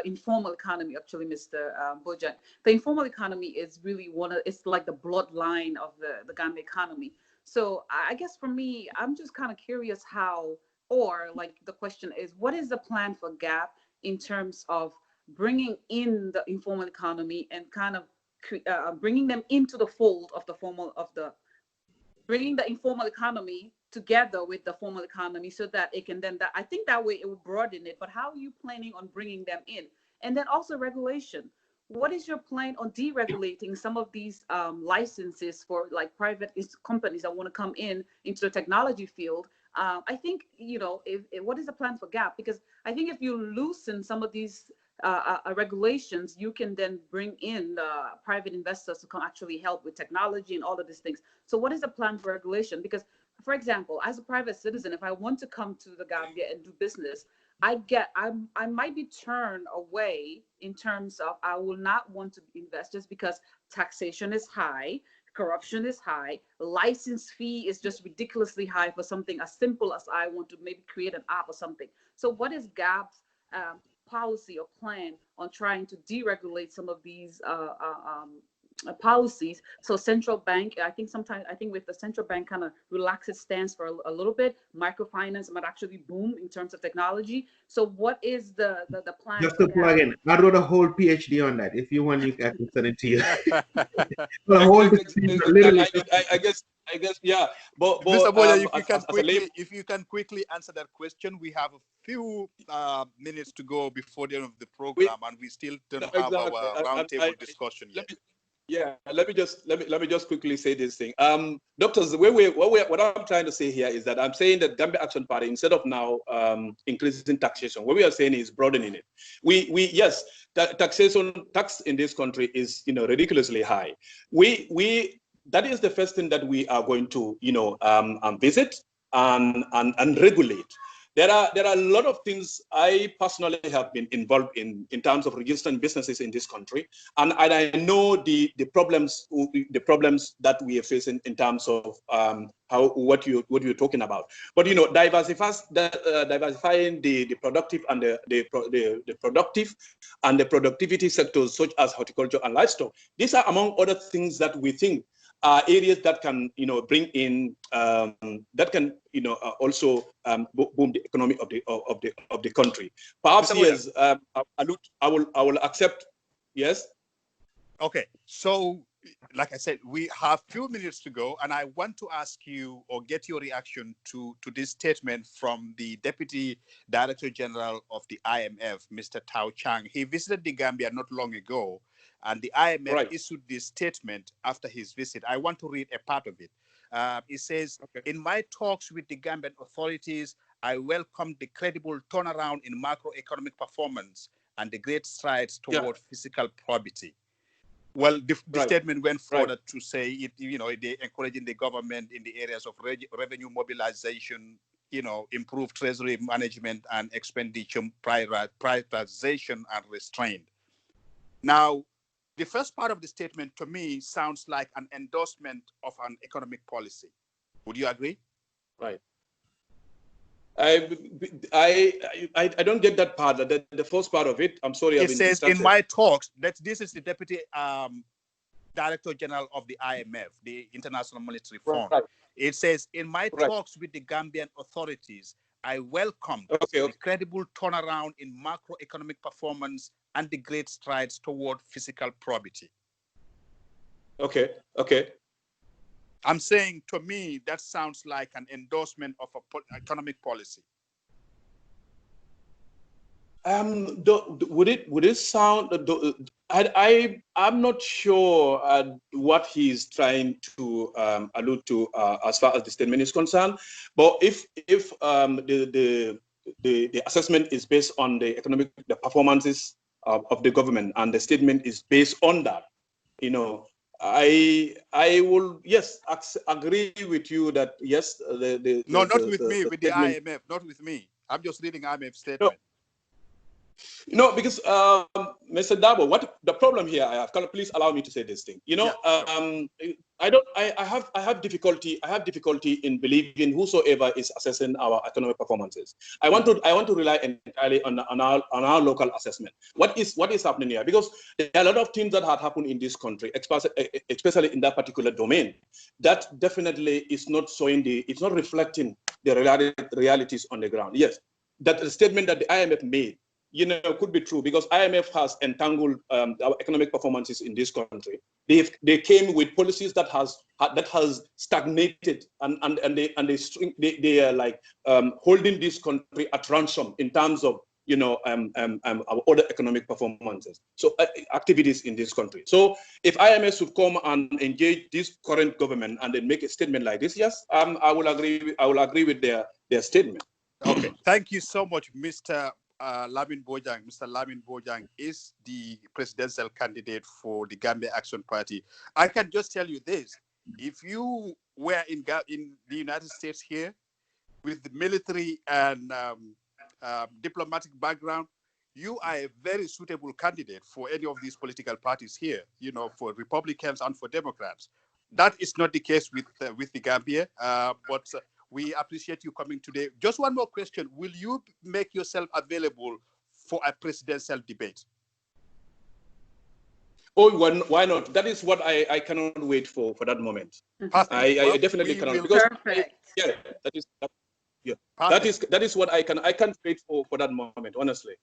informal economy. Actually, Mr. Bojang, the informal economy is really it's like the bloodline of the Gambia economy. So I guess for me, I'm just kind of curious the question is, what is the plan for GAP in terms of bringing in the informal economy and kind of bringing them into the fold of bringing the informal economy together with the formal economy so that it can then, I think that way it will broaden it. But how are you planning on bringing them in? And then also regulation. What is your plan on deregulating some of these licenses for like private companies that want to come into the technology field? I think, what is the plan for GAP? Because I think if you loosen some of these regulations, you can then bring in private investors to come actually help with technology and all of these things. So what is the plan for regulation? Because, for example, as a private citizen, if I want to come to the Gambia and do business, I might be turned away in terms of I will not want to invest just because taxation is high, corruption is high, license fee is just ridiculously high for something as simple as I want to maybe create an app or something. So what is GAP's policy or plan on trying to deregulate some of these policies? So central bank, I think with the central bank kind of relax its stance for a little bit, microfinance might actually boom in terms of technology. So what is the plan? Just to plug in, I wrote a whole PhD on that. If you want, I can send it to you. I guess, yeah. But Mr. Boya, if you can quickly answer that question, we have a few minutes to go before the end of the program, and we still don't have our roundtable discussion yet. Yeah, let me just quickly say this thing. Doctors, what I'm trying to say here is that I'm saying that Gambia Action Party, instead of now increasing taxation, what we are saying is broadening it. Yes, tax in this country is ridiculously high. That is the first thing that we are going to visit and regulate. There are a lot of things I personally have been involved in terms of registering businesses in this country, and I know the problems that we are facing in terms of what you're talking about. But diversifying the productive and the productive and the productivity sectors such as horticulture and livestock. These are among other things that we think are areas that can bring in that can also boom the economy of the country. Perhaps yes, I will accept. Yes. Okay, so like I said, we have few minutes to go, and I want to ask you or get your reaction to this statement from the Deputy Director General of the IMF, Mr. Tao Chang. He visited the Gambia not long ago, and the IMF issued this statement after his visit. I want to read a part of it. It says, in my talks with the Gambian authorities, I welcome the credible turnaround in macroeconomic performance and the great strides toward fiscal probity. Well, the statement went further to say they're encouraging the government in the areas of revenue mobilization, improved treasury management and expenditure prioritization and restraint. Now, the first part of the statement to me sounds like an endorsement of an economic policy. Would you agree? Right. I don't get that part. The first part of it. I'm sorry. It says in my talks that this is the Deputy Director General of the IMF, the International Monetary Fund. Right. It says in my talks with the Gambian authorities, I welcomed the credible turnaround in macroeconomic performance and the great strides toward fiscal probity. Okay. I'm saying, to me, that sounds like an endorsement of an economic policy. Would it sound? I'm not sure what he's trying to allude to as far as the statement is concerned. But if the assessment is based on the performances of the government, and the statement is based on that, I will agree with you that yes. With me, with the IMF, not with me. I'm just reading IMF statement. Because Mr. Dabo, what the problem here I have? Please allow me to say this thing. I have difficulty in believing whosoever is assessing our economic performances. I want to rely entirely on our local assessment. What is happening here? Because there are a lot of things that have happened in this country, especially in that particular domain, that definitely is not it's not reflecting the realities on the ground. Yes, that the statement that the IMF made, could be true, because IMF has entangled our economic performances in this country. They came with policies that has stagnated, and they are like holding this country at ransom in terms of our other economic performances, so activities in this country. So if IMF should come and engage this current government and then make a statement like this, yes, I will agree with their statement. Okay, thank you so much, Mr. Lamin Bojang. Mr. Lamin Bojang is the presidential candidate for the Gambia Action Party. I can just tell you this: if you were in the United States here with the military and diplomatic background, you are a very suitable candidate for any of these political parties here. For Republicans and for Democrats. That is not the case with the Gambia, but. We appreciate you coming today. Just one more question. Will you make yourself available for a presidential debate? Oh, why not? That is what I cannot wait for that moment. I definitely cannot. Because that is what I can't wait for that moment, honestly.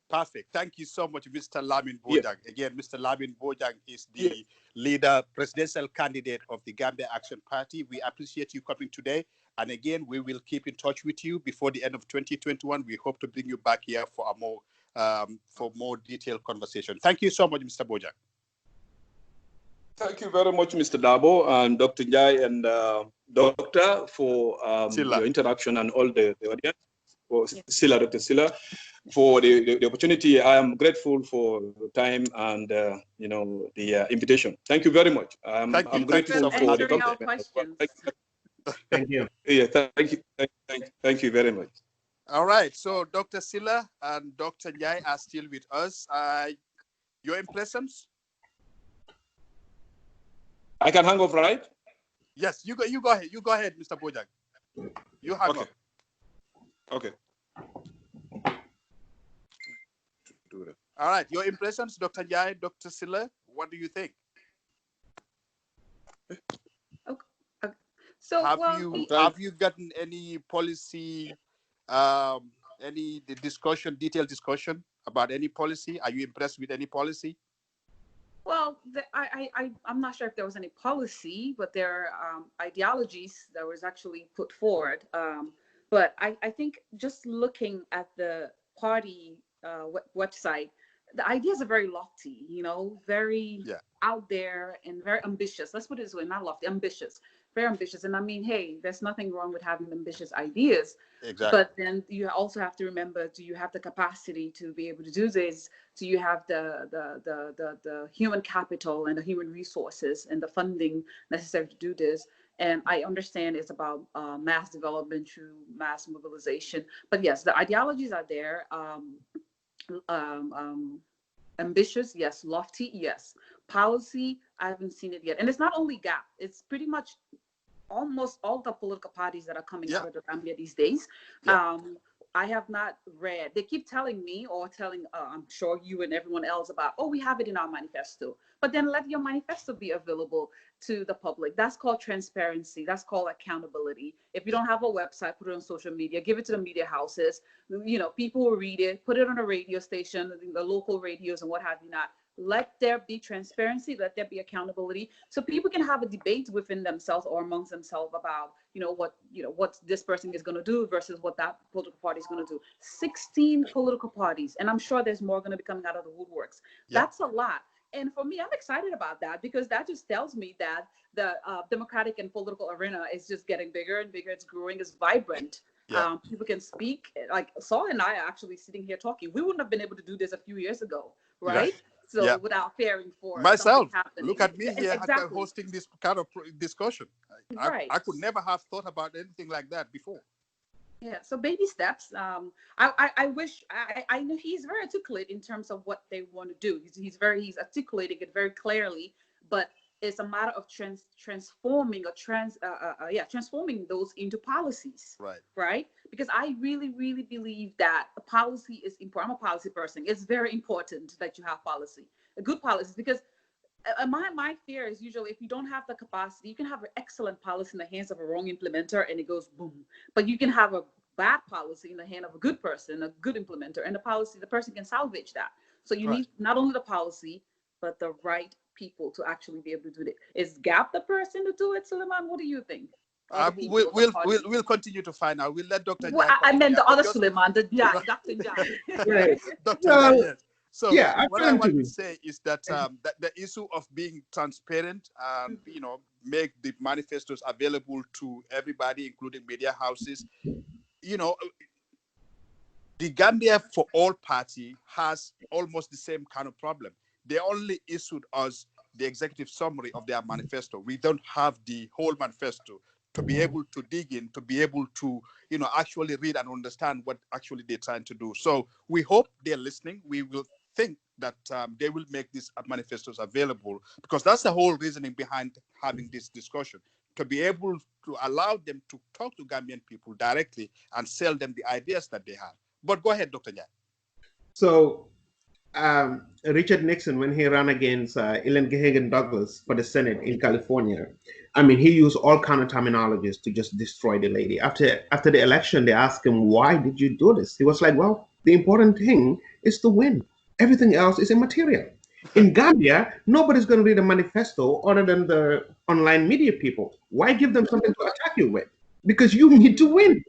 Perfect. Thank you so much, Mr. Lamin Bojang. Yeah. Again, Mr. Lamin Bojang is the leader, presidential candidate of the Gambia Action Party. We appreciate you coming today. And again, we will keep in touch with you before the end of 2021. We hope to bring you back here for a more detailed conversation. Thank you so much, Mr. Bojang. Thank you very much, Mr. Dabo and Dr. Njai and Doctor for your interaction and all the audience. For Silla, Dr. Silla, for the opportunity. I am grateful for the time and the invitation. Thank you very much. I'm grateful for the questions. Thank you. Yeah, thank you very much. All right. So Dr. Silla and Dr. Njai are still with us. Your impressions? I can hang off, right? Yes, you go ahead. You go ahead, Mr. Bojang. You hang up. Okay. All right. Your impressions, Dr. Njai, Dr. Silla, what do you think? Okay. So have you gotten any policy, any detailed discussion about any policy? Are you impressed with any policy? Well, I'm not sure if there was any policy, but there are ideologies that was actually put forward. But I think just looking at the party website, the ideas are very lofty, very out there and very ambitious. Let's put it this way, not lofty, ambitious, very ambitious. And I mean, hey, there's nothing wrong with having ambitious ideas. Exactly. But then you also have to remember, do you have the capacity to be able to do this? Do you have the human capital and the human resources and the funding necessary to do this? And I understand it's about mass development through mass mobilization. But yes, the ideologies are there. Ambitious, yes. Lofty, yes. Policy, I haven't seen it yet. And it's not only GAP. It's pretty much almost all the political parties that are coming out of the Gambia these days. I have not read. They keep telling me or telling, I'm sure you and everyone else about, we have it in our manifesto. But then let your manifesto be available to the public. That's called transparency. That's called accountability. If you don't have a website, put it on social media, give it to the media houses. People will read it, put it on a radio station, the local radios and what have you not. Let there be transparency, let there be accountability, so people can have a debate within themselves or amongst themselves about, what this person is going to do versus what that political party is going to do. 16 political parties, and I'm sure there's more going to be coming out of the woodworks. That's a lot. And for me, I'm excited about that because that just tells me that the democratic and political arena is just getting bigger and bigger. It's growing, it's vibrant. People can speak. Like Saul and I are actually sitting here talking. We wouldn't have been able to do this a few years ago, right? So without fearing for myself, look at me here hosting this kind of discussion. I could never have thought about anything like that before. Yeah, so baby steps. I wish I know he's very articulate in terms of what they want to do. He's articulating it very clearly, but it's a matter of transforming those into policies. Right? Because I really, really believe that a policy is important. I'm a policy person. It's very important that you have policy, a good policy, because my fear is usually if you don't have the capacity, you can have an excellent policy in the hands of a wrong implementer and it goes boom. But you can have a bad policy in the hand of a good person, a good implementer, and the person can salvage that. So you need not only the policy, but the right people to actually be able to do it. Is GAP the person to do it, Suleiman? What do you think? We'll continue to find out. We'll let Dr. I meant the other Suleiman, Dr. Njai. Dr. Njai, yes. So what I want to say is that the issue of being transparent and make the manifestos available to everybody, including media houses. The Gambia for All Party has almost the same kind of problem. They only issued us the executive summary of their manifesto. We don't have the whole manifesto to be able to dig in, to be able to, actually read and understand what actually they're trying to do. So we hope they're listening. We will think that they will make these manifestos available, because that's the whole reasoning behind having this discussion, to be able to allow them to talk to Gambian people directly and sell them the ideas that they have. But go ahead, Dr. Njai. So Richard Nixon, when he ran against Ellen Gahagan Douglas for the Senate in California, he used all kind of terminologies to just destroy the lady. After the election, they asked him, why did you do this? He was like, well, the important thing is to win. Everything else is immaterial. In Gambia, nobody's going to read a manifesto other than the online media people. Why give them something to attack you with? Because you need to win.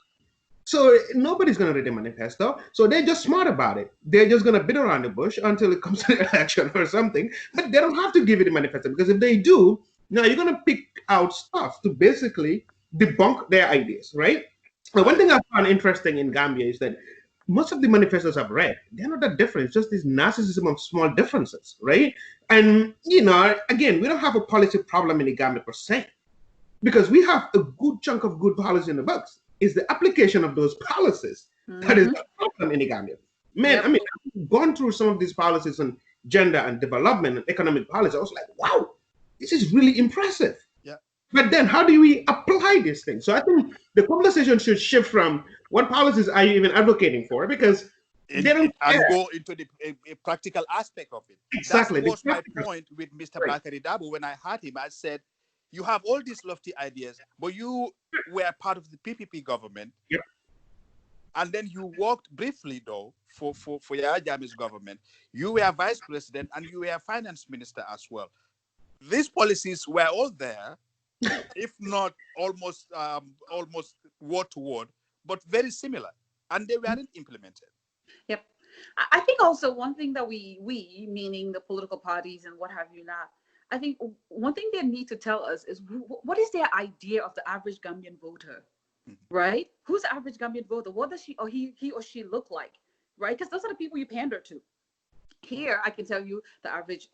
So nobody's going to read the manifesto. So they're just smart about it. They're just going to beat around the bush until it comes to the election or something. But they don't have to give you the manifesto, because if they do, now you're going to pick out stuff to basically debunk their ideas, right? But one thing I found interesting in Gambia is that most of the manifestos I've read, they're not that different. It's just this narcissism of small differences, right? And, again, we don't have a policy problem in the Gambia per se, because we have a good chunk of good policy in the books. It's the application of those policies that is the problem in the Gambia. Man, I mean, I've gone through some of these policies on gender and development and economic policy. I was like, wow, this is really impressive. Yeah. But then how do we apply these things? So I think the conversation should shift from what policies are you even advocating for, because they don't and go into the a practical aspect of it. Exactly. That was my point with Mr. Bakari Dabu. When I had him, I said, you have all these lofty ideas, but you were part of the PPP government. Yep. And then you worked briefly, though, for Yahya Jammeh's government. You were vice president and you were finance minister as well. These policies were all there, if not almost word to word, but very similar, and they weren't implemented. Yep. I think also one thing that we meaning the political parties and what have you not, I think one thing they need to tell us is what is their idea of the average Gambian voter, right? Who's the average Gambian voter? What does he or she look like, right? Because those are the people you pander to. Here, I can tell you the average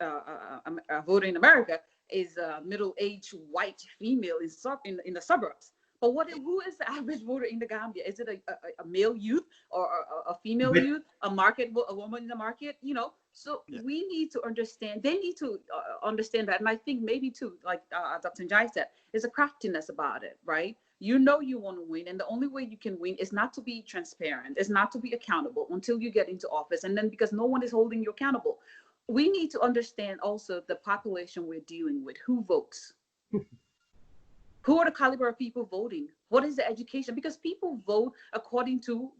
voter in America is a middle-aged white female in the suburbs. But who is the average voter in the Gambia? Is it a male youth or a female youth, a woman in the market? So we need to understand. They need to understand that, and I think maybe too, like Dr. Njai said, there's a craftiness about it, right? You want to win, and the only way you can win is not to be transparent, is not to be accountable until you get into office, and then because no one is holding you accountable. We need to understand also the population we're dealing with. Who votes? Who are the caliber of people voting? What is the education? Because people vote according to,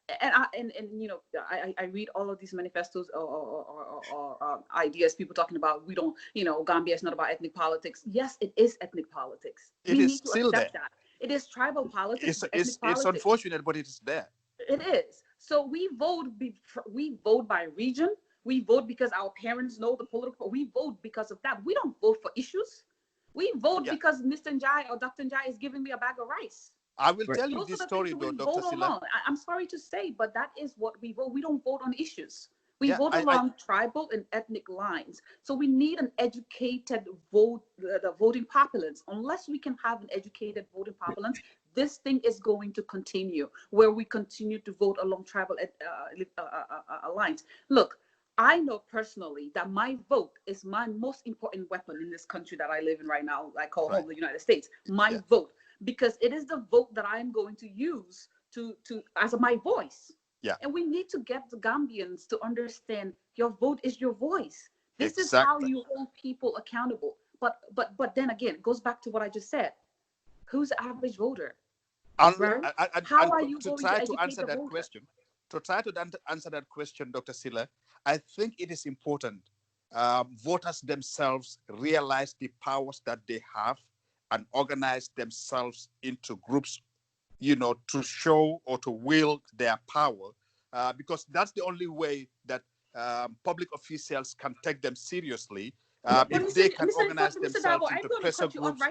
I read all of these manifestos or ideas, people talking about Gambia is not about ethnic politics. Yes, it is ethnic politics. It is still there. That. It is tribal politics. It's unfortunate, but it is there. It is. So we vote by region. We vote because our parents know the political. We vote because of that. We don't vote for issues. We vote because Mr. Njai or Dr. Njai is giving me a bag of rice. I will tell you this story, though, Dr. Silla. I'm sorry to say, but that is what we vote. We don't vote on issues. We vote along tribal and ethnic lines. So we need an educated the voting populace. Unless we can have an educated voting populace, this thing is going to continue, where we continue to vote along tribal lines. Look, I know personally that my vote is my most important weapon in this country that I live in right now. I call home the United States. My vote, because it is the vote that I'm going to use to as my voice. Yeah. And we need to get the Gambians to understand your vote is your voice. This is how you hold people accountable. But then again, it goes back to what I just said. Who's the average voter? Right? How are you going to answer that question? To try to answer that question, Dr. Silla, I think it is important voters themselves realize the powers that they have and organize themselves into groups, to show or to wield their power, because that's the only way that public officials can take them seriously. If they can organize themselves into pressure groups.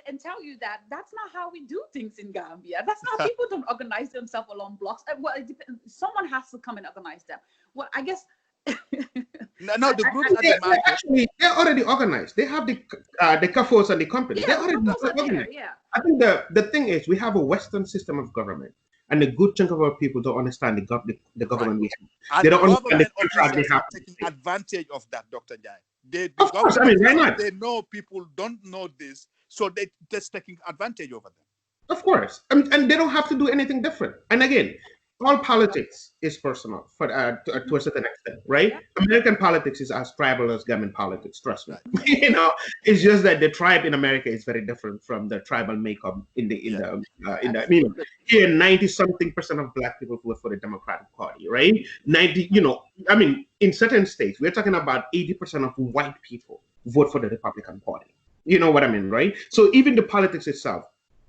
And tell you that that's not how we do things in Gambia. That's not, people don't organize themselves along blocks. Well, it depends. Someone has to come and organize them. Well, I guess. No, the groups at the market. Actually, they're already organized. They have the CAFOs and the company. Yeah, they're already organized. I think the thing is, we have a Western system of government, and a good chunk of our people don't understand the government we have. They don't understand the contract they have. Taking advantage of that, Dr. Jai. Of course, I mean, why not? They know people don't know this, so they're just taking advantage over them. Of course, and they don't have to do anything different. And again, all politics is personal to a certain extent, right? American politics is as tribal as Gambian politics. Trust me. It's just that the tribe in America is very different from the tribal makeup in the here 90-something% of Black people vote for the Democratic Party, right? 90, in certain states we're talking about 80% of white people vote for the Republican Party. You know what I mean, right? So even the politics itself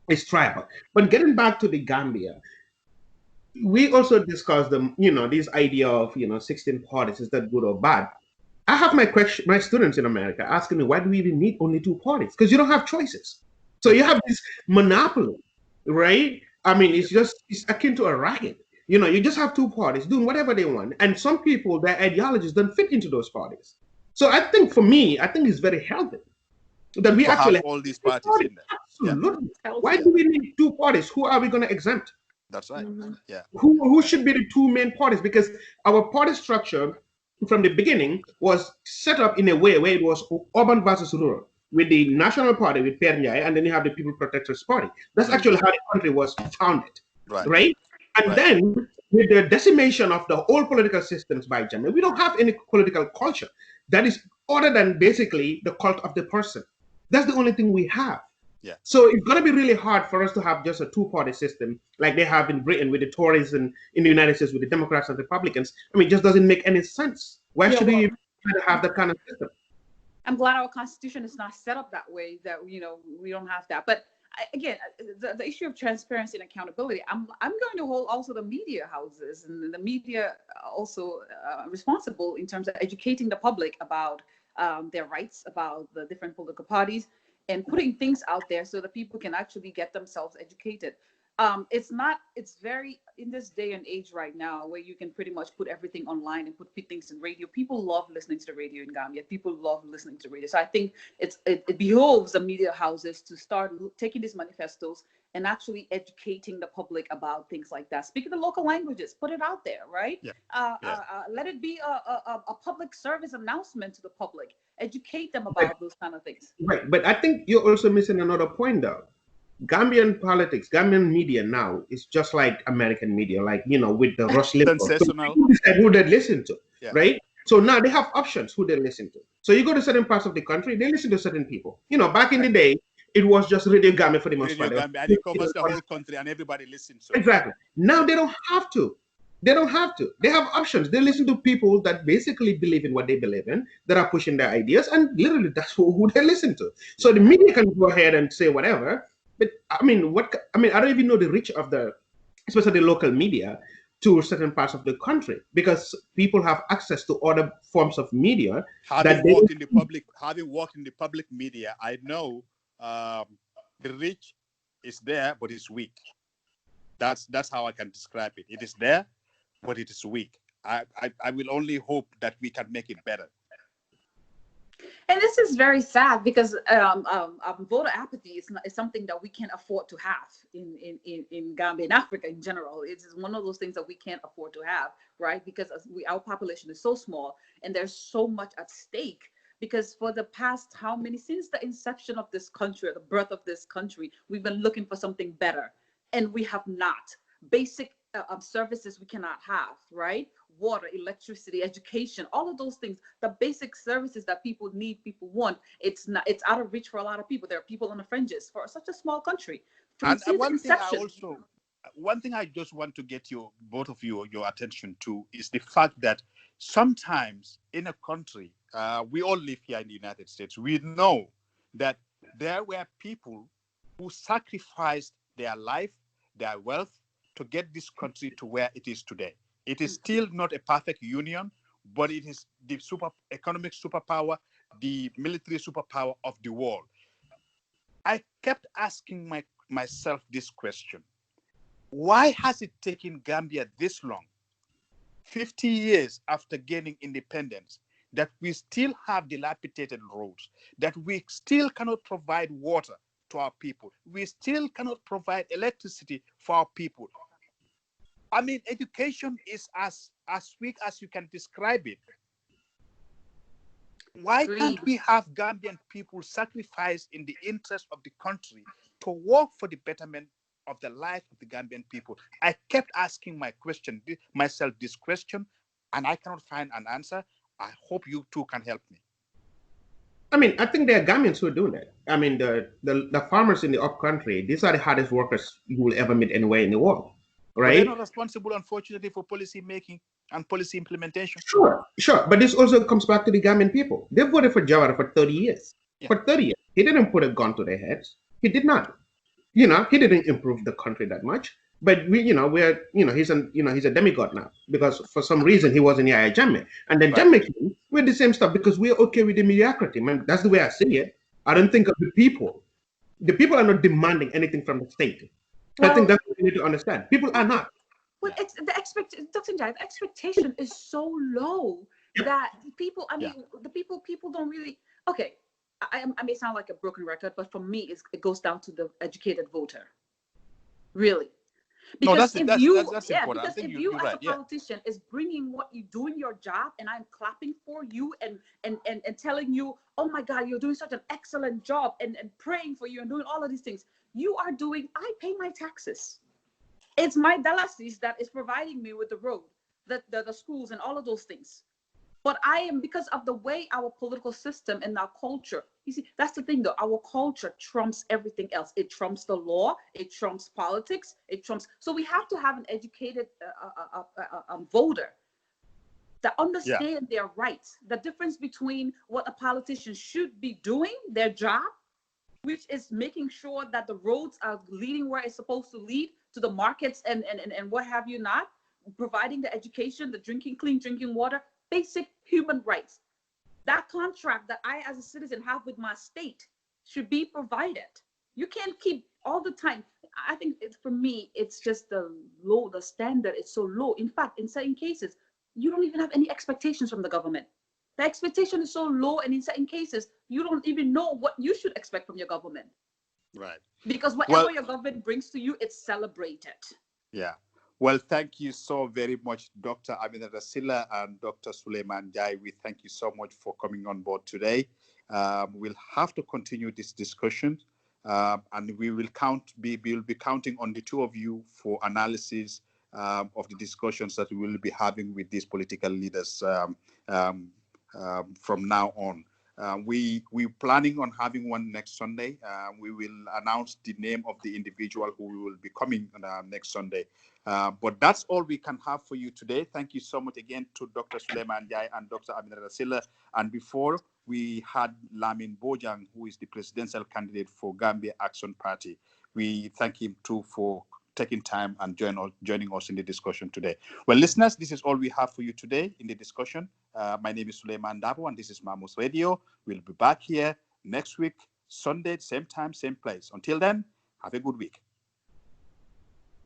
is tribal. But getting back to the Gambia, we also discussed this idea of 16 parties, is that good or bad? I have my students in America asking me, why do we even need only 2 parties? Because you don't have choices. So you have this monopoly, right? I mean, it's akin to a racket. You just have 2 parties doing whatever they want, and some people, their ideologies don't fit into those parties. So I think, for me, I think it's very healthy that we To actually have all these parties in there. Absolutely. Yeah. Why do we need 2 parties? Who are we going to exempt? That's right. Yeah. Who should be the 2 main parties? Because our party structure from the beginning was set up in a way where it was urban versus rural, with the National Party with Pernyai, and then you have the People Protectors Party. That's actually how the country was founded, Right. right? And Right. then with the decimation of the whole political systems by Jammeh, we don't have any political culture that is other than basically the cult of the person. That's the only thing we have. Yeah. So it's going to be really hard for us to have just a 2-party system like they have in Britain with the Tories, and in the United States with the Democrats and Republicans. I mean, it just doesn't make any sense. Why should we have that kind of system? I'm glad our constitution is not set up that way, that we don't have that. But again, the issue of transparency and accountability, I'm going to hold also the media houses and the media also responsible in terms of educating the public about their rights, about the different political parties, and putting things out there so that people can actually get themselves educated. It's very, in this day and age right now, where you can pretty much put everything online and put things in radio. People love listening to the radio in Gambia. People love listening to radio. So I think it behoves the media houses to start taking these manifestos and actually educating the public about things like that. Speak the local languages, put it out there, right? Yeah. Let it be a public service announcement to the public. Educate them about those kind of things. Right, but I think you're also missing another point, though. Gambian politics, Gambian media now is just like American media, like, with the Rush Limbaugh. Sensational. So decide who they listen to, Yeah. right? So now they have options who they listen to. So you go to certain parts of the country, they listen to certain people. Back in the day, it was just Radio Gambia for the most Radio part. Gambia, and it covers the whole country, and everybody listens. So. Exactly. Now they don't have to. They don't have to. They have options. They listen to people that basically believe in what they believe in, that are pushing their ideas, and literally that's who they listen to. So the media can go ahead and say whatever. But I don't even know the reach of especially the local media, to certain parts of the country, because people have access to other forms of media. Having worked in the public media, I know the reach is there, but it's weak. That's how I can describe it. It is there, but it is weak. I will only hope that we can make it better. And this is very sad, because voter apathy is something that we can't afford to have in Gambia, in Africa in general. It's one of those things that we can't afford to have, right? Because our population is so small, and there's so much at stake. Because for the past since the inception of this country, or the birth of this country, we've been looking for something better, and we have not. Basic services we cannot have, right? Water, electricity, education, all of those things, the basic services that people need, people want, it's out of reach for a lot of people. There are people on the fringes for such a small country. And one thing I just want to get both of you, your attention to, is the fact that sometimes in a country, we all live here in the United States, we know that there were people who sacrificed their life, their wealth, to get this country to where it is today. It is still not a perfect union, but it is the economic superpower, the military superpower of the world. I kept asking myself this question: why has it taken Gambia this long, 50 years after gaining independence, that we still have dilapidated roads, that we still cannot provide water to our people, we still cannot provide electricity for our people? I mean, education is as weak as you can describe it. Why can't we have Gambian people sacrifice in the interest of the country to work for the betterment of the life of the Gambian people? I kept asking myself this question, and I cannot find an answer. I hope you two can help me. I mean, I think there are Gambians who are doing that. I mean, the farmers in the upcountry, these are the hardest workers you will ever meet anywhere in the world. Right? But they're not responsible, unfortunately, for policy making and policy implementation. Sure. But this also comes back to the Gambian people. They voted for Jawara for 30 years. Yeah. For 30 years. He didn't put a gun to their heads. He did not. He didn't improve the country that much. But he's a demigod now because for some reason he was in Yaya Jammeh, and then Right. Jammeh came with the same stuff because we're okay with the mediocrity. Man, that's the way I see it. I don't think of the people. The people are not demanding anything from the state. I think that's what you need to understand. People are not. Well, it's Dr. Njai, the expectation is so low that people, I mean, the people don't really, okay, I may sound like a broken record, but for me, it goes down to the educated voter. Really. Because that's important. Because if you as a politician is bringing what you do in your job, and I'm clapping for you and telling you, oh my God, you're doing such an excellent job, and praying for you and doing all of these things, I pay my taxes. It's my dialysis that is providing me with the road, the schools and all of those things. But because of the way our political system and our culture, you see, that's the thing though, our culture trumps everything else. It trumps the law, it trumps politics, so we have to have an educated voter that understand their rights, the difference between what a politician should be doing, their job, which is making sure that the roads are leading where it's supposed to lead, to the markets and what have you not, providing the education, the clean drinking water, basic human rights. That contract that I as a citizen have with my state should be provided. You can't keep all the time. I think for me, it's just the standard is so low. In fact, in certain cases, you don't even have any expectations from the government. The expectation is so low, and in certain cases, you don't even know what you should expect from your government. Right. Because whatever your government brings to you, it's celebrated. Yeah. Well, thank you so very much, Dr. Aminata Silla and Dr. Suleiman Jai. We thank you so much for coming on board today. We'll have to continue this discussion, and we will be counting on the two of you for analysis of the discussions that we will be having with these political leaders from now on. We're planning on having one next Sunday. We will announce the name of the individual who will be coming next Sunday. But that's all we can have for you today. Thank you so much again to Dr. Suleiman Jai and Dr. Aminata Silla. And before, we had Lamin Bojang, who is the presidential candidate for Gambia Action Party. We thank him too for taking time and joining us in the discussion today. Well, listeners, this is all we have for you today in the discussion. My name is Suleiman Dabo, and this is Mamos Radio. We'll be back here next week, Sunday, same time, same place. Until then, have a good week.